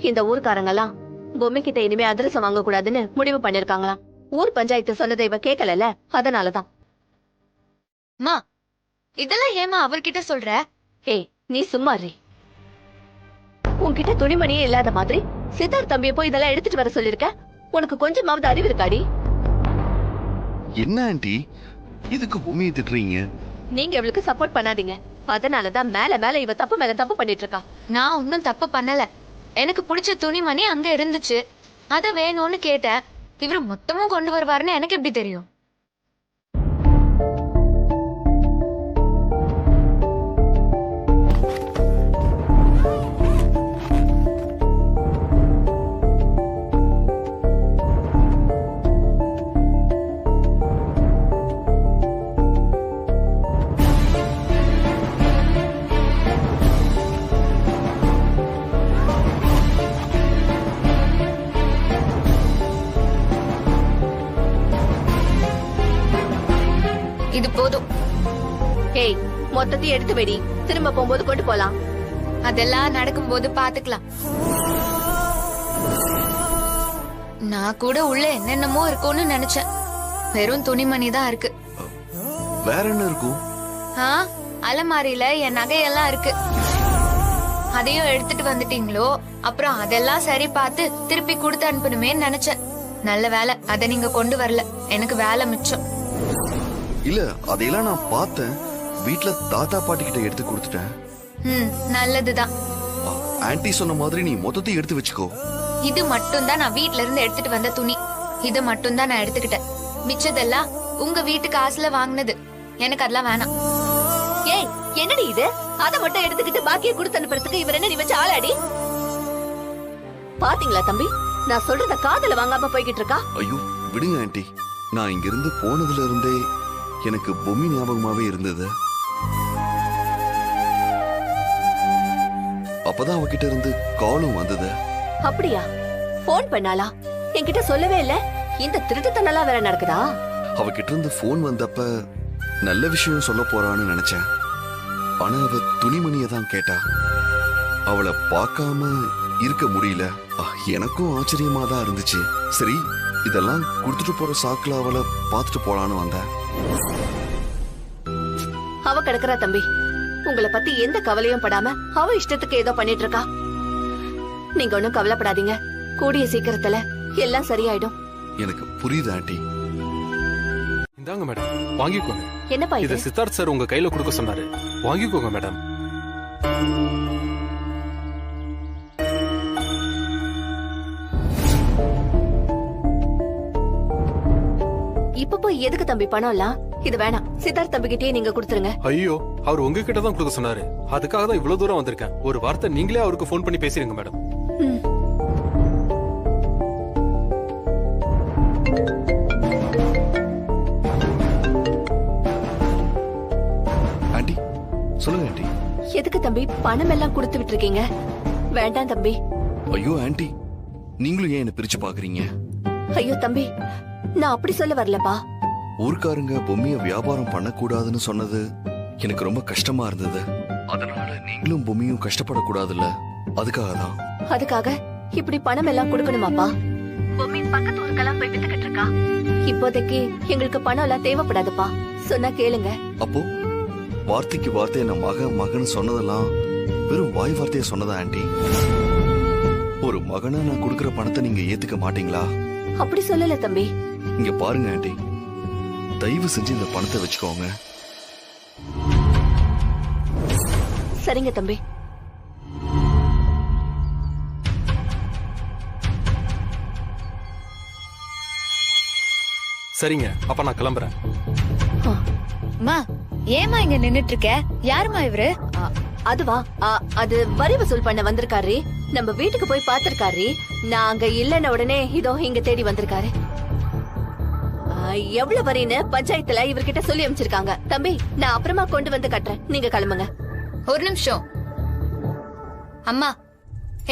இந்த ஊர்க்காரங்கெல்லாம் பொம்மை கிட்ட இனிமே அதிரசம் வாங்க கூடாதுன்னு முடிவு பண்ணிருக்காங்களாம். ஊர் பஞ்சாயத்து சொன்னதை இவ கேட்கல, அதனாலதான். மா, இதெல்லாம் ஏமா அவர்கிட்ட சொல்ற? ஏய் நீ சும்மா ரே. உன்கிட்ட துணிமணியே இல்லாத மாதிரி சித்தார்த் தம்பியை போய் இதெல்லாம் எடுத்துட்டு வர சொல்லிருக்க. உனக்கு கொஞ்சமாவது அறிவு இருக்காடி? என்ன ஆண்டி இதுக்கு உண்மையை திட்டுறீங்க? நீங்க இவளுக்கு சப்போர்ட் பண்ணாதீங்க. அதனாலதான் மேல மேல இவ தப்பு மேல தப்பு பண்ணிட்டு இருக்கா. நான் ஒன்னும் தப்பு பண்ணல. எனக்கு பிடிச்ச துணிமணி அங்க இருந்துச்சு, அத வேணும்னு கேட்டேன். இவரு மொத்தமும் கொண்டு வருவாருன்னு எனக்கு எப்படி தெரியும்? இது போதும். ஏய் மொத்தத்தையும் எடுத்து வெடி, திரும்ப போகும்போது கொண்டு போலாம். அதெல்லாம் நடக்கும்போது பாத்துக்கலாம். நான் கூட உள்ள என்னென்னமோ இருக்கும்னு நினைச்சேன். வெறும் துணிமணி தான் இருக்கு. வேற என்ன இருக்கும்? அலமாரியில என் நகையெல்லாம் இருக்கு. அதையும் எடுத்துட்டு வந்துட்டீங்களோ? அப்புறம் அதெல்லாம் சரி பார்த்து திருப்பி கொடுத்து அனுப்பணுமே நினைச்சேன். நல்ல வேலை அதை நீங்க கொண்டு வரல. எனக்கு வேலை மிச்சம். இல்ல அதையெல்லாம் நான் பார்த்தேன். வீட்டுல தாத்தா பாட்டி கிட்ட எடுத்து கொடுத்துட்டேன். நல்லதுதான். ஆன்ட்டி சொன்ன மாதிரி நீ மொத்தத்தையும் எடுத்து வச்சுக்கோ. இது மட்டும் தான் நான் வீட்ல இருந்து எடுத்துட்டு வந்த துணி. இது மட்டும் தான் நான் எடுத்துக்கிட்டேன். மிச்சதெல்லாம் உங்க வீட்டு காசுல வாங்கினது. எனக்கு அதெல்லாம் வேணாம். ஏய் என்னடி இது? அத மட்டும் எடுத்துக்கிட்டு பாக்கியை கொடுத்து அனுப்புறதுக்கு இவர் என்ன நீ வச்சு ஆளாடி? பாத்தீங்களா தம்பி, நான் சொல்றத காதுல வாங்காம போய்கிட்டு இருக்கா. ஐயோ விடுங்க ஆன்ட்டி. நான் இங்க இருந்து போனதுல இருந்தே எனக்கு பொம்மி ஞாபகமாவே இருந்தது. அப்பதான் அவகிட்ட இருந்து காலும் வந்தது. அப்படியா? போன் பண்ணாளா? என்கிட்ட சொல்லவே இல்ல. இந்த திருட்டுத்தனெல்லாம் வேற நடக்குதா? அவகிட்ட இருந்து போன் வந்தப்ப நல்ல விஷயம் சொல்ல போறான்னு நினைச்சேன். ஆனா அவ துணிமணியை தான் கேட்டா. அவளை பார்க்காம இருக்க முடியல. எனக்கும் ஆச்சரியமா தான் இருந்துச்சு. சரி இதெல்லாம் கொடுத்துட்டு போற சாக்குல அவளை பார்த்துட்டு போலான்னு வந்தேன். அவ கிடக்குறா தம்பி. உங்களை பத்தி எந்த கவலையும் படாம அவ இஷ்டத்துக்கு ஏதோ பண்ணிட்டு இருக்கா. நீங்க ஒண்ணும் கவலைப்படாதீங்க. கூடிய சீக்கிரத்துல எல்லாம் சரியாயிடும். எனக்கு புரியுது ஆண்டி. இந்தாங்க மேடம், வாங்கிக்கோங்க. என்னப்பா இது சித்தார்த் சார் உங்க கையில கொடுக்க சொன்னாரு. வாங்கிக்கோங்க மேடம். இப்ப போய் எதுக்கு தம்பி பணம் எல்லாம்? இது வேணாம். சித்தார்த் தம்பி கிட்டே நீங்க கொடுத்துருங்க. ஐயோ, அவர் உங்ககிட்ட தான் கொடுக்க சொன்னாரு. அதுக்காக தான் இவ்வளவு தூரம் வந்திருக்கேன். ஒரு வார்த்தை நீங்களே அவருக்கு போன் பண்ணி பேசிருங்க மேடம். ஆண்டி சொல்லுங்க ஆண்டி. எதுக்கு தம்பி பணம் எல்லாம் கொடுத்து விட்டுருக்கீங்க? வேண்டாம் தம்பி. ஐயோ ஆன்ட்டி, நீங்களும் ஏன் என்ன பிரிச்சு பாக்குறீங்க? ஐயோ தம்பி, நான் அப்படி சொல்ல வரலப்பா. ஊர்க்காரங்க பொம்மைய வியாபாரம் பண்ணக்கூடாதுன்னு சொன்னது எனக்கு ரொம்ப கஷ்டமா இருந்தது. அதனால நீங்களும் பொம்மையும் கஷ்டப்படக்கூடாதுல்ல, அதுக்காக தான். அதுக்காக இப்படி பணம் எல்லாம் கொடுக்கணுமாப்பா? பொம்மி பக்கத்து ஊருக்கெல்லாம் போய் வித்துக்கிட்டு இருக்கா. இப்போதைக்கு எங்களுக்கு பணம் எல்லாம் தேவைப்படாதுப்பா. சொன்னா கேளுங்க. அப்போ வார்த்தைக்கு வார்த்தை நான் மகன் சொன்னதெல்லாம் வெறும் வாய் வார்த்தையை சொன்னதா ஆன்ட்டி? ஒரு மகனா நான் கொடுக்கற பணத்தை நீங்க ஏத்துக்க மாட்டீங்களா? அப்படி சொல்லல தம்பி. இங்க பாருங்க ஆன்ட்டி, தயவு செஞ்சு இந்த பணத்தை வச்சுக்கோங்க. சரிங்க தம்பி. சரிங்க, அப்ப நான் கிளம்புறேன். அம்மா, ஏமா இங்க நின்னுட்டு இருக்க? யாருமா இவரு? அதுவா, அது வரி வசூல் பண்ண வந்திருக்காரு. நம்ம வீட்டுக்கு போய் பாத்திருக்காரு. நான் அங்க இல்லன்னு உடனே இதோ இங்க தேடி வந்திருக்காரு. எவ்வளவு வரின்னு பஞ்சாயத்துல இவர்கிட்ட சொல்லி அமைச்சிருக்காங்க. தம்பி, நான் அப்புறமா கொண்டு வந்து கட்டுறேன், நீங்க கிளம்புங்க. ஒரு நிமிஷம். அம்மா,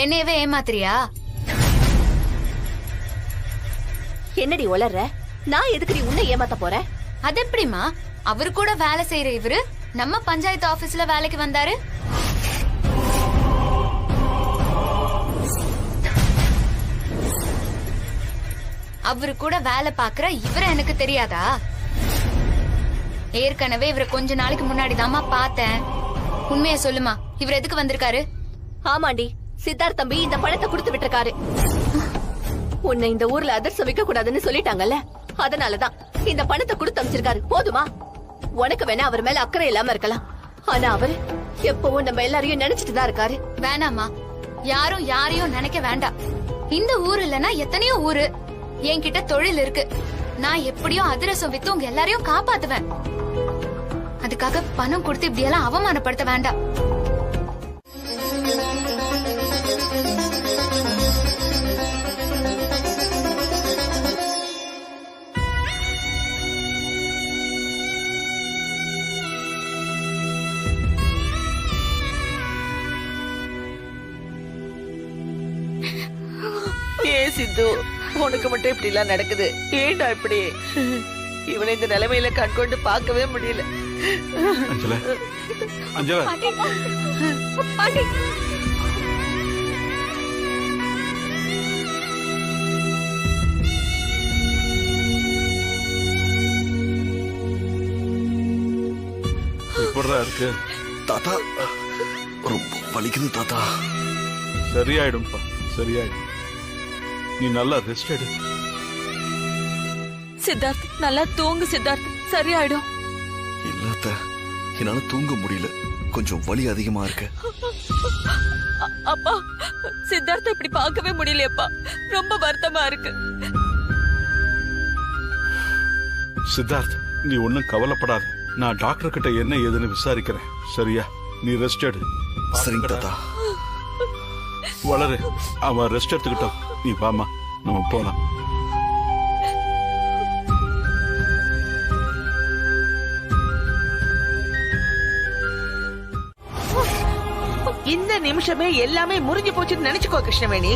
என்னையவே ஏமாத்திரியா? என்னடி உளர்ற? நான் எதுக்கு உன்னை ஏமாத்த போறேன்? அது எப்படிமா? அவரு கூட வேலை செய்யற இவரு நம்ம பஞ்சாயத்து ஆபீஸ்ல வேலைக்கு வந்தாரு. அவரு கூட வேலை பாக்குற இவர எனக்கு தெரியாதா? ஏற்கனவே இவரை கொஞ்ச நாளைக்கு முன்னாடி தாமா பார்த்தேன். உண்மைய சொல்லுமா, இவர் எதுக்கு வந்திருக்காரு? ஆமாண்டி, சித்தார்த் தம்பி இந்த பணத்தை கொடுத்து விட்டுருக்காரு. உன்னை இந்த ஊர்ல அதிர்ஷ்டம் வைக்க கூடாதுன்னு சொல்லிட்டாங்கல்ல, அதனாலதான் இந்த பணத்தை கொடுத்து அமைச்சிருக்காரு. போதுமா? உனக்கு வேணா அவர் மேல அக்கறை இல்லாம இருக்கலாம், ஆனா அவரு எப்பவும் நம்ம எல்லாரையும் நினைச்சிட்டு தான் இருக்காரு. வேணாமா, யாரும் யாரையும் நினைக்க வேண்டாம். இந்த ஊர் இல்லனா எத்தனையோ ஊரு. என்கிட்ட தொழில் இருக்கு. நான் எப்படியும் அதிரசம் வித்து உங்க எல்லாரையும் காப்பாத்துவேன். அதுக்காக பணம் கொடுத்து இப்படி எல்லாம் அவமானப்படுத்த வேண்டாம். ஏன் சித்து, உனக்கு மட்டும் இப்படி எல்லாம் நடக்குது? ஏண்டா இப்படி? இவனை இந்த நிலைமையில கண்கொண்டு பார்க்கவே முடியல. அஞ்சல, அஞ்சல, பாட்டி. எப்படிதான் இருக்கு தாத்தா? ரொம்ப வலிக்குது தாத்தா. சரியாயிடும்பா, சரியாயிடும். நீ நல்லா ரெஸ்ட் எடு. சித்தார்த், நல்லா தூங்கு சித்தார்த், சரியாயிடும். இல்லாத என்னால தூங்க முடியல, கொஞ்சம் வலி அதிகமா இருக்கு. அப்பா, சித்தார்த்த இப்படி பார்க்கவே முடியலையப்பா, ரொம்ப வருத்தமா இருக்கு. சித்தார்த், நீ ஒன்னும் கவலைப்படாத. நான் டாக்டர் கிட்ட என்ன ஏதுன்னு விசாரிக்கிறேன். சரியா? நீ ரெஸ்ட் எடு. சரிங்க தாத்தா. வளரு, அவன் ரெஸ்ட் எடுத்துக்கிட்டோம். நீ வாமா, நம்ம போலாம். இந்த நிமிஷமே எல்லாமே முறிஞ்சு போச்சுன்னு நினைச்சுக்கோ கிருஷ்ணவேணி.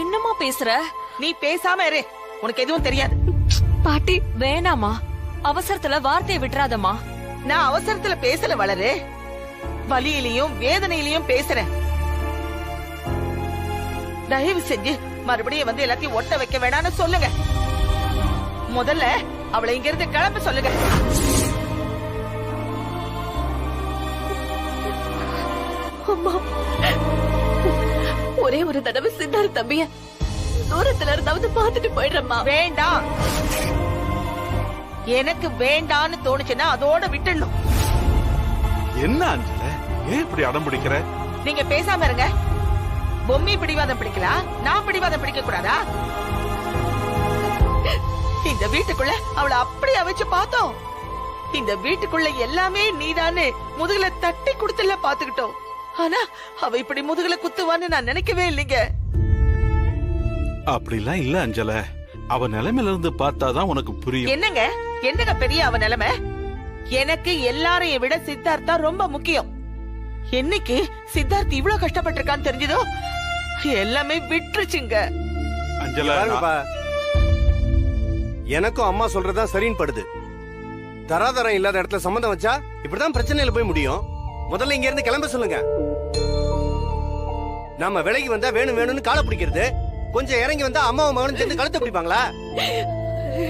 என்னமா பேசுற? நீ பேசாம இரு, உனக்கு எதுவும் தெரியாது. பாட்டி வேணாமா, அவசரத்துல வார்த்தையை விட்டுறாதம்மா. நான் அவசரத்துல பேசல வளரு, வலியிலையும் வேதனையிலையும் பேசுறேன். தயவு செஞ்சு மறுபடியும் வந்து எல்லாத்தையும் ஒட்ட வைக்க வேணாம்னு சொல்லுங்க. முதல்ல அவளை இங்க இருந்து கிளம்ப சொல்லுங்க. அம்மா, ஒரே ஒரு தடவை சித்தார்த் தம்பிய தூரத்துல இருந்தாவது பாத்துட்டு போயிடுறம்மா. வேண்டாம், எனக்கு வேண்டான்னு தோணுச்சுன்னா அதோட விட்டுடணும். என்ன அஞ்சல, ஏன் இப்படி அடம் பிடிக்கிற? நீங்க பேசாம இருங்க. பொம்மி பிடிவாதம் பிடிக்கலாம், நான் பிடிவாதம் பிடிக்க கூடாதா? இந்த வீட்டுக்குள்ள அவளை அப்படி வச்சு பார்த்தோம். இந்த வீட்டுக்குள்ள எல்லாமே நீதானே முதுகுல தட்டி கொடுத்துல பாத்துக்கிட்டோம். ஆனா அவ இப்படி முதுகுல குத்துவான்னு நான் நினைக்கவே இல்லைங்க. அப்படிலாம் இல்ல அஞ்சல. அவ நிலைமையில இருந்து பார்த்தாதான் உனக்கு புரியும். என்னங்க என்னங்க பெரிய அவ நிலைமை? எனக்கு எல்லாரையும் விட சித்தார்த்தா ரொம்ப முக்கியம். என்னைக்கு சித்தார்த் இவ்வளவு கஷ்டப்பட்டிருக்கான்னு தெரிஞ்சதோ எல்லாமே விட்டுருச்சுங்க. பாருங்கப்பா, எனக்கும் அம்மா சொல்றதா சரின்னு படுது. தராதரம் இல்லாத இடத்துல சம்மந்தம் வச்சா இப்படிதான் பிரச்சனையில போய் முடியும். முதல்ல இங்க இருந்து கிளம்ப சொல்லுங்க. நாம விலைக்கு வந்தா வேணும் வேணும்னு காலை பிடிக்கிறது, கொஞ்சம் இறங்கி வந்தா அம்மாவும் மகனும் சேர்ந்து கழுத்தை பிடிப்பாங்களா?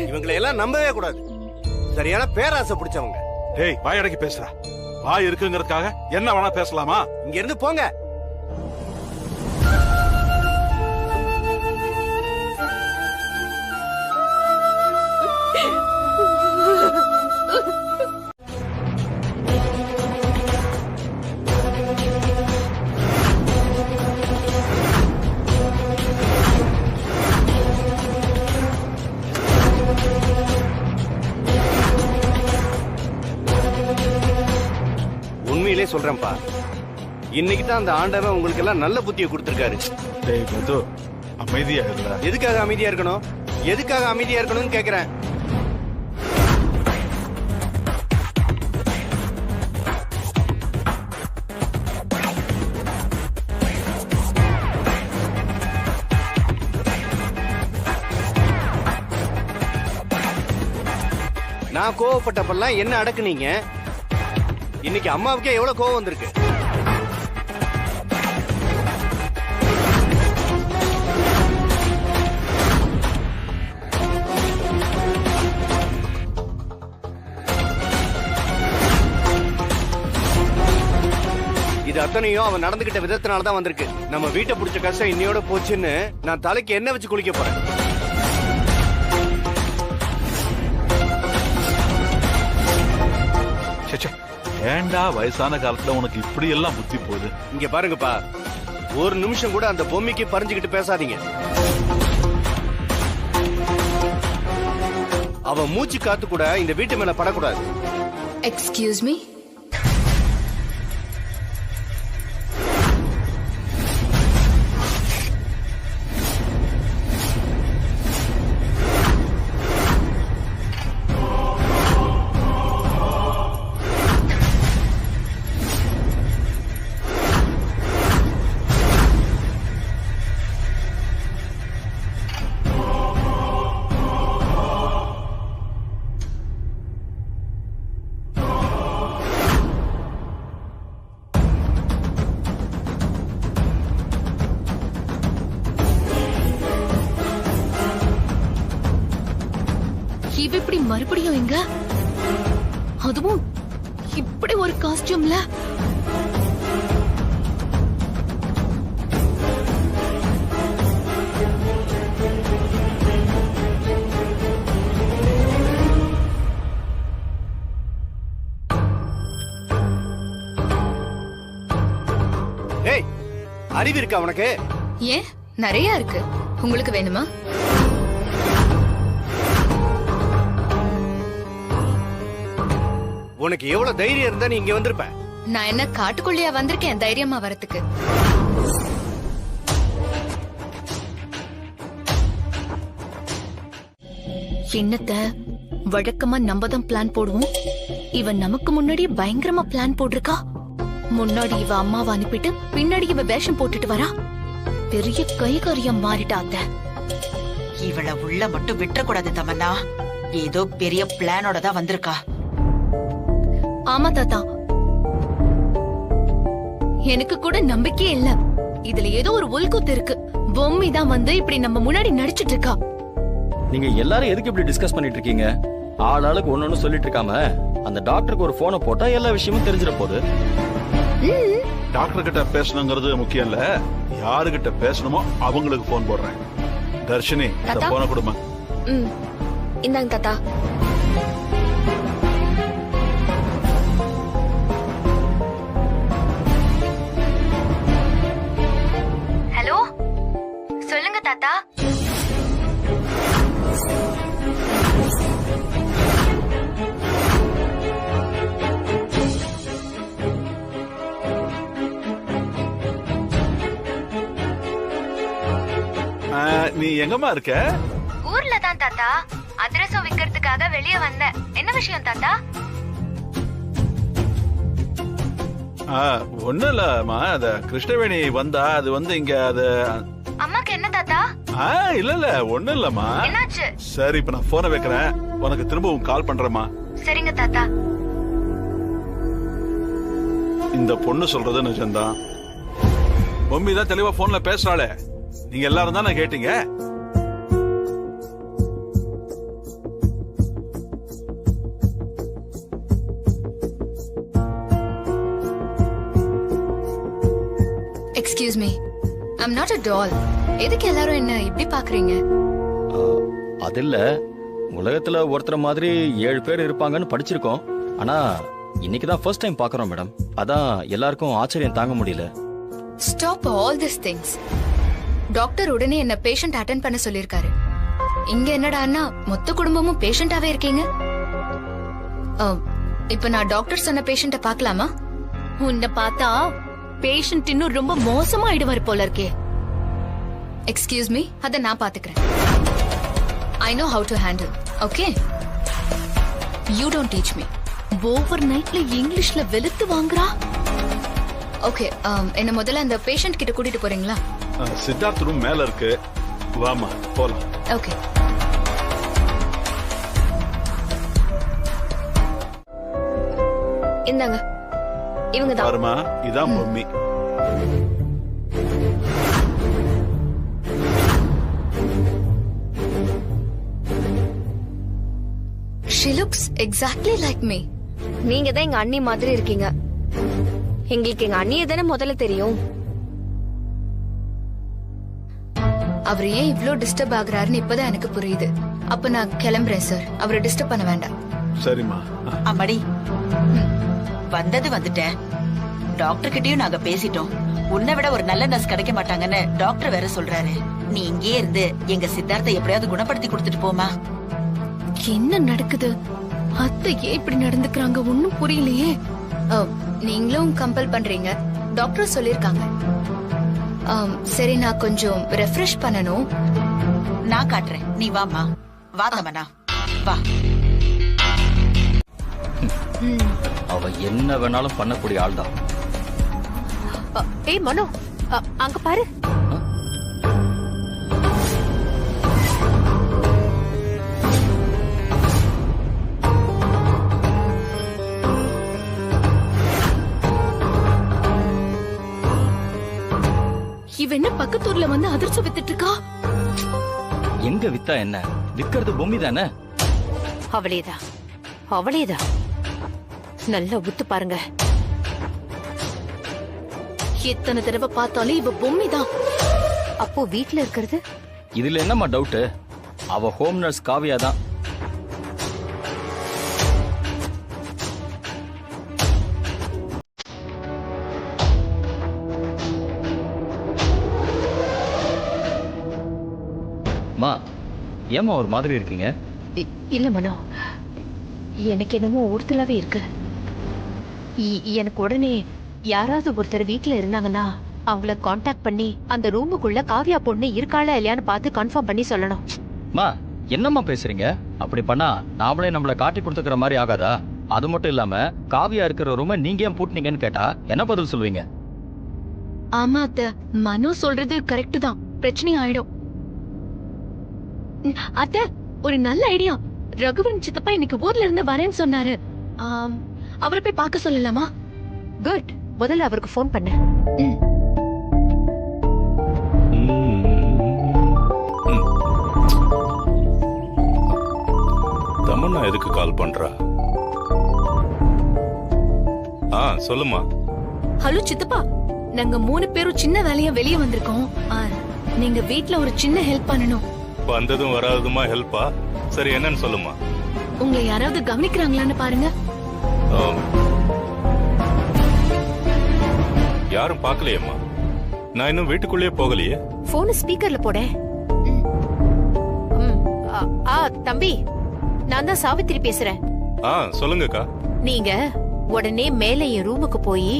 இவங்களை எல்லாம் நம்பவே கூடாது. சரியான பேராசை பிடிச்சவங்க. டேய், வாயடக்கி பேசுறா. வாய் இருக்குங்கிறதுக்காக என்ன வேணா பேசலாமா? இங்க இருந்து போங்க. உண்மையிலே சொல்றேன்ப்பா, இன்னைக்கு தான் அந்த ஆண்டவன் உங்களுக்கு எல்லாம் நல்ல புத்தியை கொடுத்திருக்காரு. டேய் மது, அமைதியா இருடா. எதுக்காக அமைதியா இருக்கணும்? எதுக்காக அமைதியா இருக்கணும்னு கேக்குறேன். நான் கோவப்பட்டப்பெல்லாம் என்ன அடக்குனீங்க? இன்னைக்கு அம்மாவுக்கே எவ்வளவு கோவம் வந்திருக்கு. இது அத்தனையும் அவன் நடந்துகிட்ட விதத்தினாலதான் வந்திருக்கு. நம்ம வீட்டை பிடிச்ச கஷ்டம் இன்னையோட போச்சுன்னு நான் தலைக்கு என்ன வச்சு குளிக்க போறேன். ஏண்டா வயசான காலத்துல உனக்கு இப்படி எல்லாம் புத்தி போகுது? இங்க பாருங்கப்பா, ஒரு நிமிஷம் கூட அந்த பொம்மைக்கு பறிஞ்சுக்கிட்டு பேசாதீங்க. அவ மூச்சு காத்து கூட இந்த வீட்டு மேல படக்கூடாது. Excuse me. இவ இப்படி மறுபடியும் இங்க, அதுவும் இப்படி ஒரு காஸ்டியூம்ல. ஏய், அறிவு இருக்கா உனக்கு? ஏன், நிறைய இருக்கு. உங்களுக்கு வேணுமா? உனக்கு எவ்வளவு தைரியம் இருந்தா நீ இங்க வந்திருப்ப? நான் என்ன காட்டுக்குள்ளையா வந்திருக்கேன் தைரியமா வரத்துக்கு? என்னத்த வழக்கமா நம்ம தான் பிளான் போடுவோம். இவன் நமக்கு முன்னாடி பயங்கரமா பிளான் போட்டிருக்கா. முன்னாடி இவ அம்மாவை அனுப்பிட்டு பின்னாடி இவ வேஷம் போட்டுட்டு வரா. பெரிய கைகாரியம் மாறிட்டாத்த. இவள உள்ள மட்டும் விட்டுறக்கூடாது தமன்னா. ஏதோ பெரிய பிளானோட தான் வந்திருக்கா. ஆமா தாத்தா, எனக்கு கூட நம்பிக்கையே இல்ல. இதுல ஏதோ ஒரு உள்குத்து இருக்கு. பொம்மி தான் வந்து இப்படி நம்ம முன்னாடி நடிச்சிட்டு இருக்கா. நீங்க எல்லாரும் எதுக்கு இப்படி டிஸ்கஸ் பண்ணிட்டு இருக்கீங்க? ஆளாளுக்கு ஒன்னொன்னு சொல்லிட்டு இருக்காம அந்த டாக்டருக்கு ஒரு போனை போட்டா எல்லா விஷயமும் தெரிஞ்சிட போகுது. டாக்டர் கிட்ட பேசணுங்கிறது முக்கியம் இல்ல, யாருகிட்ட பேசணுமோ அவங்களுக்கு போன் போடுறேன். தர்ஷினி, இந்த போனை கொடுமா. இந்தாங்க தாத்தா. ஹலோ, சொல்லுங்க தாத்தா. நீ எங்கம்மா இருக்க? ஊர்ல தான் தாத்தா அதிரசம் விக்கிறதுக்காக வெளியே வந்தேன். என்ன விஷயம் தாத்தா? ஒண்ணும் இல்லம்மா, அத கிருஷ்ணவேணி வந்தா அது வந்து இங்க அது அம்மாக்கு என்ன தாத்தா? இல்ல ஒண்ணும் இல்லம்மா. என்னாச்சு? சரி, இப்ப நான் போனை வைக்கிறேன், உனக்கு திரும்பவும் கால் பண்றேம்மா. சரிங்க தாத்தா. இந்த பொண்ணு சொல்றது நிஜம்தான். பொம்மி தான் தெளிவா போன்ல பேசுறாளே, நீங்க எல்லாரும் தானே கேட்டீங்க. Excuse me, I'm not a doll. எதுக்கு எல்லாரும் என்ன இப்படி பாக்குறீங்க? அது இல்ல, உலகத்துல ஒருத்தர் மாதிரி 7 பேர் இருப்பாங்கன்னு படிச்சிருக்கோம். ஆனா இன்னைக்கு தான் ஃபர்ஸ்ட் டைம் பாக்குறோம் மேடம். அதான் எல்லாருக்கும் ஆச்சரியம் தாங்க முடியல. Stop all this things. Doctor உடனே என்ன பேஷண்ட் அட்டெண்ட் பண்ண சொல்லிருக்காரு. இங்க என்னடான்னா மொத்த குடும்பமும் பேஷண்டாவே இருக்கீங்க. இப்ப நான் டாக்டர் சொன்ன பேஷண்ட பாக்கலாமா? உன்னை பார்த்தா பேஷண்ட் இன்னும் ரொம்ப மோசமாயிடுவார் போல இருக்கே. எக்ஸ்கியூஸ் மீ, அத நான் பாத்துக்கிறேன். I know how to handle. Okay, you don't teach me. Over நைட்ல இங்கிலீஷ்ல வெளுத்து வாங்குறா. ஓகே, என்ன முதல்ல அந்த பேஷண்ட் கிட்ட கூட்டிட்டு போறீங்களா? சித்தார்த் ரூம் மேல இருக்கு, வாமா போலாம். ஓகே. இந்தாங்க, இவங்க தான். பாருமா, இதான் Bommi. She looks exactly like me. நீங்க தான் எங்க அண்ணி மாதிரி இருக்கீங்க. எங்களுக்கு எங்க அண்ணியை தானே முதல்ல தெரியும். அவர் ஏன் இவ்ளோ டிஸ்டர்ப் ஆகுறாருன்னு இப்பதான் எனக்கு புரியுது. அப்ப நான் கிளம்புறேன் சார், அவரை டிஸ்டர்ப் பண்ண வேண்டாம். சரிம்மா. அம்மாடி, வந்தது வந்துட்டேன். டாக்டர் கிட்டயும் நாங்க பேசிட்டோம். உன்னை விட ஒரு நல்ல நர்ஸ் கிடைக்க மாட்டாங்கன்னு டாக்டர் வேற சொல்றாரு. நீ இங்கே இருந்து எங்க சித்தார்த்தை எப்படியாவது குணப்படுத்தி கொடுத்துட்டு போமா. என்ன நடக்குது? அத்தை ஏன் இப்படி நடந்துக்கிறாங்க ஒன்னும் புரியலையே. நீங்களும் கம்பல் பண்றீங்க, டாக்டர் சொல்லிருக்காங்க. சரி, நான் கொஞ்சம் ரெஃப்ரெஷ் பண்ணணும். நான் காட்டுறேன், நீ வாமா. வா தமனா, வா. அவ என்ன வேணாலும் பண்ணக்கூடிய ஆள் தான். ஏய் மனோ, அங்க பாரு. இவ என்ன பக்கத்தூர்ல வந்து அதிர்ச்சி வித்துட்டு இருக்கா? எங்க வித்தா என்ன, விக்கிறது பொம்மி தானே. அவளேதான், அவளேதான். நல்லா உத்து பாருங்க. எத்தனை தடவை பார்த்தாலும் இவ பொம்மி தான். அப்போ வீட்டுல இருக்கிறது? இதுல என்னம்மா டவுட்? அவ ஹோம் நர்ஸ் காவியா தான். மா, ஏமா ஒரு மாதிரி இருக்கீங்க? இல்ல மனோ, எனக்கு என்னமோ ஒருத்தலாவே இருக்கு. எனக்கு உடனே யாராவது ஒருத்தர் வீட்டுல இருந்தாங்கன்னா அவங்கள காண்டாக்ட் பண்ணி அந்த ரூமுக்குள்ள காவியா பொண்ணு இருக்காளா இல்லையான்னு பார்த்து கன்ஃபார்ம் பண்ணி சொல்லணும். மா, என்னம்மா பேசுறீங்க? அப்படி பண்ணா நாமளே நம்மள காட்டி கொடுத்துக்கிற மாதிரி ஆகாதா? அது மட்டும் இல்லாம காவியா இருக்கிற ரூமை நீங்க ஏன் பூட்டினீங்கன்னு கேட்டா என்ன பதில் சொல்லுவீங்க? ஆமா அத்தை, மனோ சொல்றது கரெக்ட் தான். பிரச்சனை ஆயிடும். அத்தை, ஒரு நல்ல ஐடியா. ரகுவன் சித்தப்பா இன்னைக்கு ஊர்ல இருந்து வரேன்னு சொன்னாரு. அவரை போய் பார்க்க சொல்லலாமா? குட், முதல்ல அவருக்கு ஃபோன் பண்ணு. தமன்னா எதுக்கு கால் பண்றா? சொல்லுமா. ஹலோ சித்தப்பா, நாங்க 3 பேரும் சின்ன வேலையா வெளியே வந்திருக்கோம். நீங்க வீட்ல ஒரு சின்ன ஹெல்ப் பண்ணணும். வந்ததும் வராததுமா ஹெல்ப்பா? சரி, என்னன்னு சொல்லுமா. உங்களை யாராவது கவனிக்கிறாங்களான்னு பாருங்க. யாரும் பாக்கலையம்மா. நான் இன்னும் வீட்டுக்குள்ளேயே போகலையே. போன் ஸ்பீக்கர்ல போட. தம்பி, நான் தான் சாவித்திரி பேசுறேன். சொல்லுங்கக்கா. நீங்க உடனே மேலே என் ரூமுக்கு போய்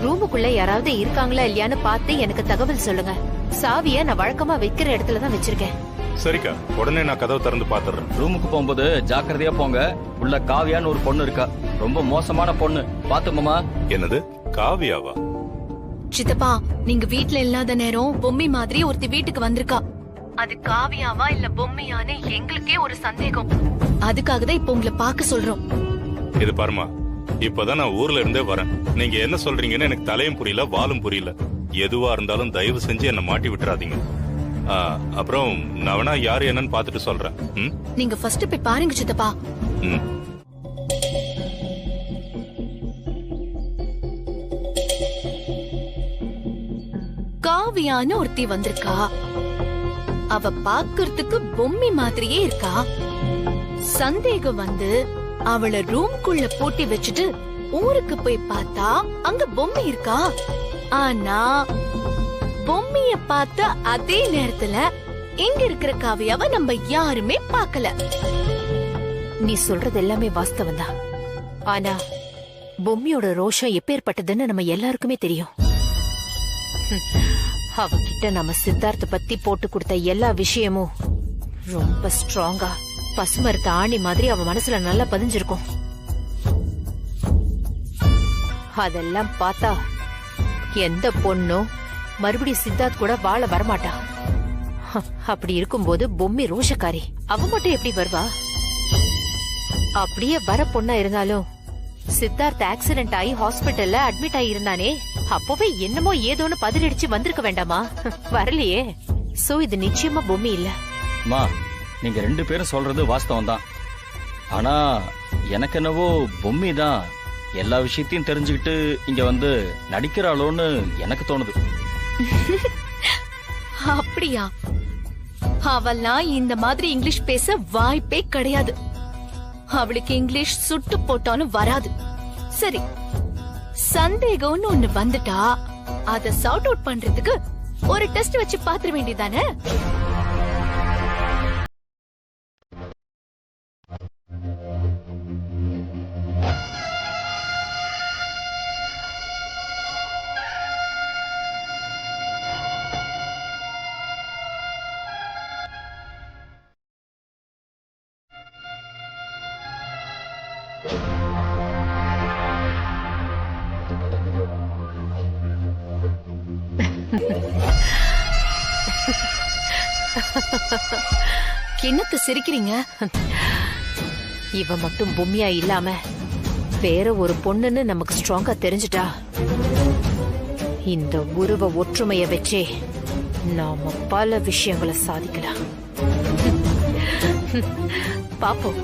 ரூமுக்குள்ள யாராவது இருக்காங்களா இல்லையான்னு பார்த்து எனக்கு தகவல் சொல்லுங்க. சாவிய நான் வழக்கமா வைக்கிற இடத்துல தான் வச்சிருக்கேன். சரிக்கா, உடனே நான் கதவை திறந்து பாத்துறேன். ரூமுக்கு போகும்போது ஜாக்கிரதையா போங்க. உள்ள காவியான்னு ஒரு பொண்ணு இருக்கா, ரொம்ப மோசமான பொண்ணு, பாத்து மாமா. என்னது, காவியாவா? சித்தப்பா, நீங்க வீட்ல இல்லாத நேரம் பொம்மி மாதிரி ஒருத்தி வீட்டுக்கு வந்திருக்கா. அது காவியாவா இல்ல பொம்மையான்னு எங்களுக்கே ஒரு சந்தேகம். அதுக்காக தான் இப்ப உங்களை பார்க்க சொல்றோம். இது பாருமா, இப்பதான் நான் ஊர்ல இருந்தே வரேன். நீங்க என்ன சொல்றீங்கன்னு எனக்கு தலையும் புரியல, வாலும் புரியல. எதுவா இருந்தாலும் தயவு செஞ்சு என்ன மாட்டி விட்டுறாதீங்க. அப்புறம் நான் வேணா யாரு என்னன்னு பாத்துட்டு சொல்றேன். நீங்க ஃபர்ஸ்ட் போய் பாருங்க சித்தப்பா. காவியான்னு ஒருத்தி வந்திருக்கா. அவ பாக்குறதுக்கு பொம்மி மாதிரியே இருக்கா. சந்தேகம் வந்து அவளை ரூம்குள்ள பூட்டி வச்சுட்டு ஊருக்கு போய் பார்த்தா அங்க பொம்மி இருக்கா. ஆனா பொம்மிய பார்த்த அதே நேரத்துல இங்க இருக்கிற காவியாவை நம்ம யாருமே பார்க்கல. நீ சொல்றது எல்லாமே வாஸ்தவம் தான். ஆனா பொம்மியோட ரோஷம் எப்பேற்பட்டதுன்னு நம்ம எல்லாருக்குமே தெரியும். அவகிட்ட நம்ம சித்தார்த்த பத்தி போட்டு கொடுத்த எல்லா விஷயமும் ரொம்ப ஸ்ட்ராங்கா பசுமரத்த ஆணி மாதிரி அவ மனசுல நல்லா பதிஞ்சிருக்கும். அதெல்லாம் பார்த்தா எந்த பொண்ணும் மறுபடியும் சித்தார்த் கூட வாழ வரமாட்டா. அப்படி இருக்கும்போது பொம்மி ரோஷக்காரி, அவ மட்டும் எப்படி வருவா? அப்படியே வர பொண்ணா இருந்தாலும் சித்தார்த் ஆக்சிடென்ட் ஆகி ஹாஸ்பிட்டல்ல அட்மிட் ஆகி இருந்தானே, அப்பவே என்னமோ ஏதோன்னு பதிலடிச்சு வந்திருக்க வேண்டாமா? வரலையே. சோ இது நிச்சயமா பொம்மி இல்ல. மா, நீங்க 2 பேரும் சொல்றது வாஸ்தவம் தான். ஆனா எனக்கு என்னவோ பொம்மி தான் எல்லா விஷயத்தையும் தெரிஞ்சுக்கிட்டு இங்க வந்து நடிக்கிறாளோன்னு எனக்கு தோணுது. அப்படியா? அவெல்லாம் இந்த மாதிரி இங்கிலீஷ் பேச வாய்ப்பே கிடையாது. அவளுக்கு இங்கிலீஷ் சுட்டு போட்டாலும் வராது. சரி, சந்தேகம்னு ஒண்ணு வந்துட்டா அத சார்ட் அவுட் பண்றதுக்கு ஒரு டெஸ்ட் வச்சு பாத்திர வேண்டியதானே? என்னத்த சிரிக்கிறீங்க? இவ மட்டும் பொம்மியா இல்லாம வேற ஒரு பொண்ணுன்னு நமக்கு ஸ்ட்ராங்கா தெரிஞ்சுட்டா, இந்த உருவ ஒற்றுமைய வச்சே நாம பல விஷயங்களை சாதிக்கலாம். பாப்போம்.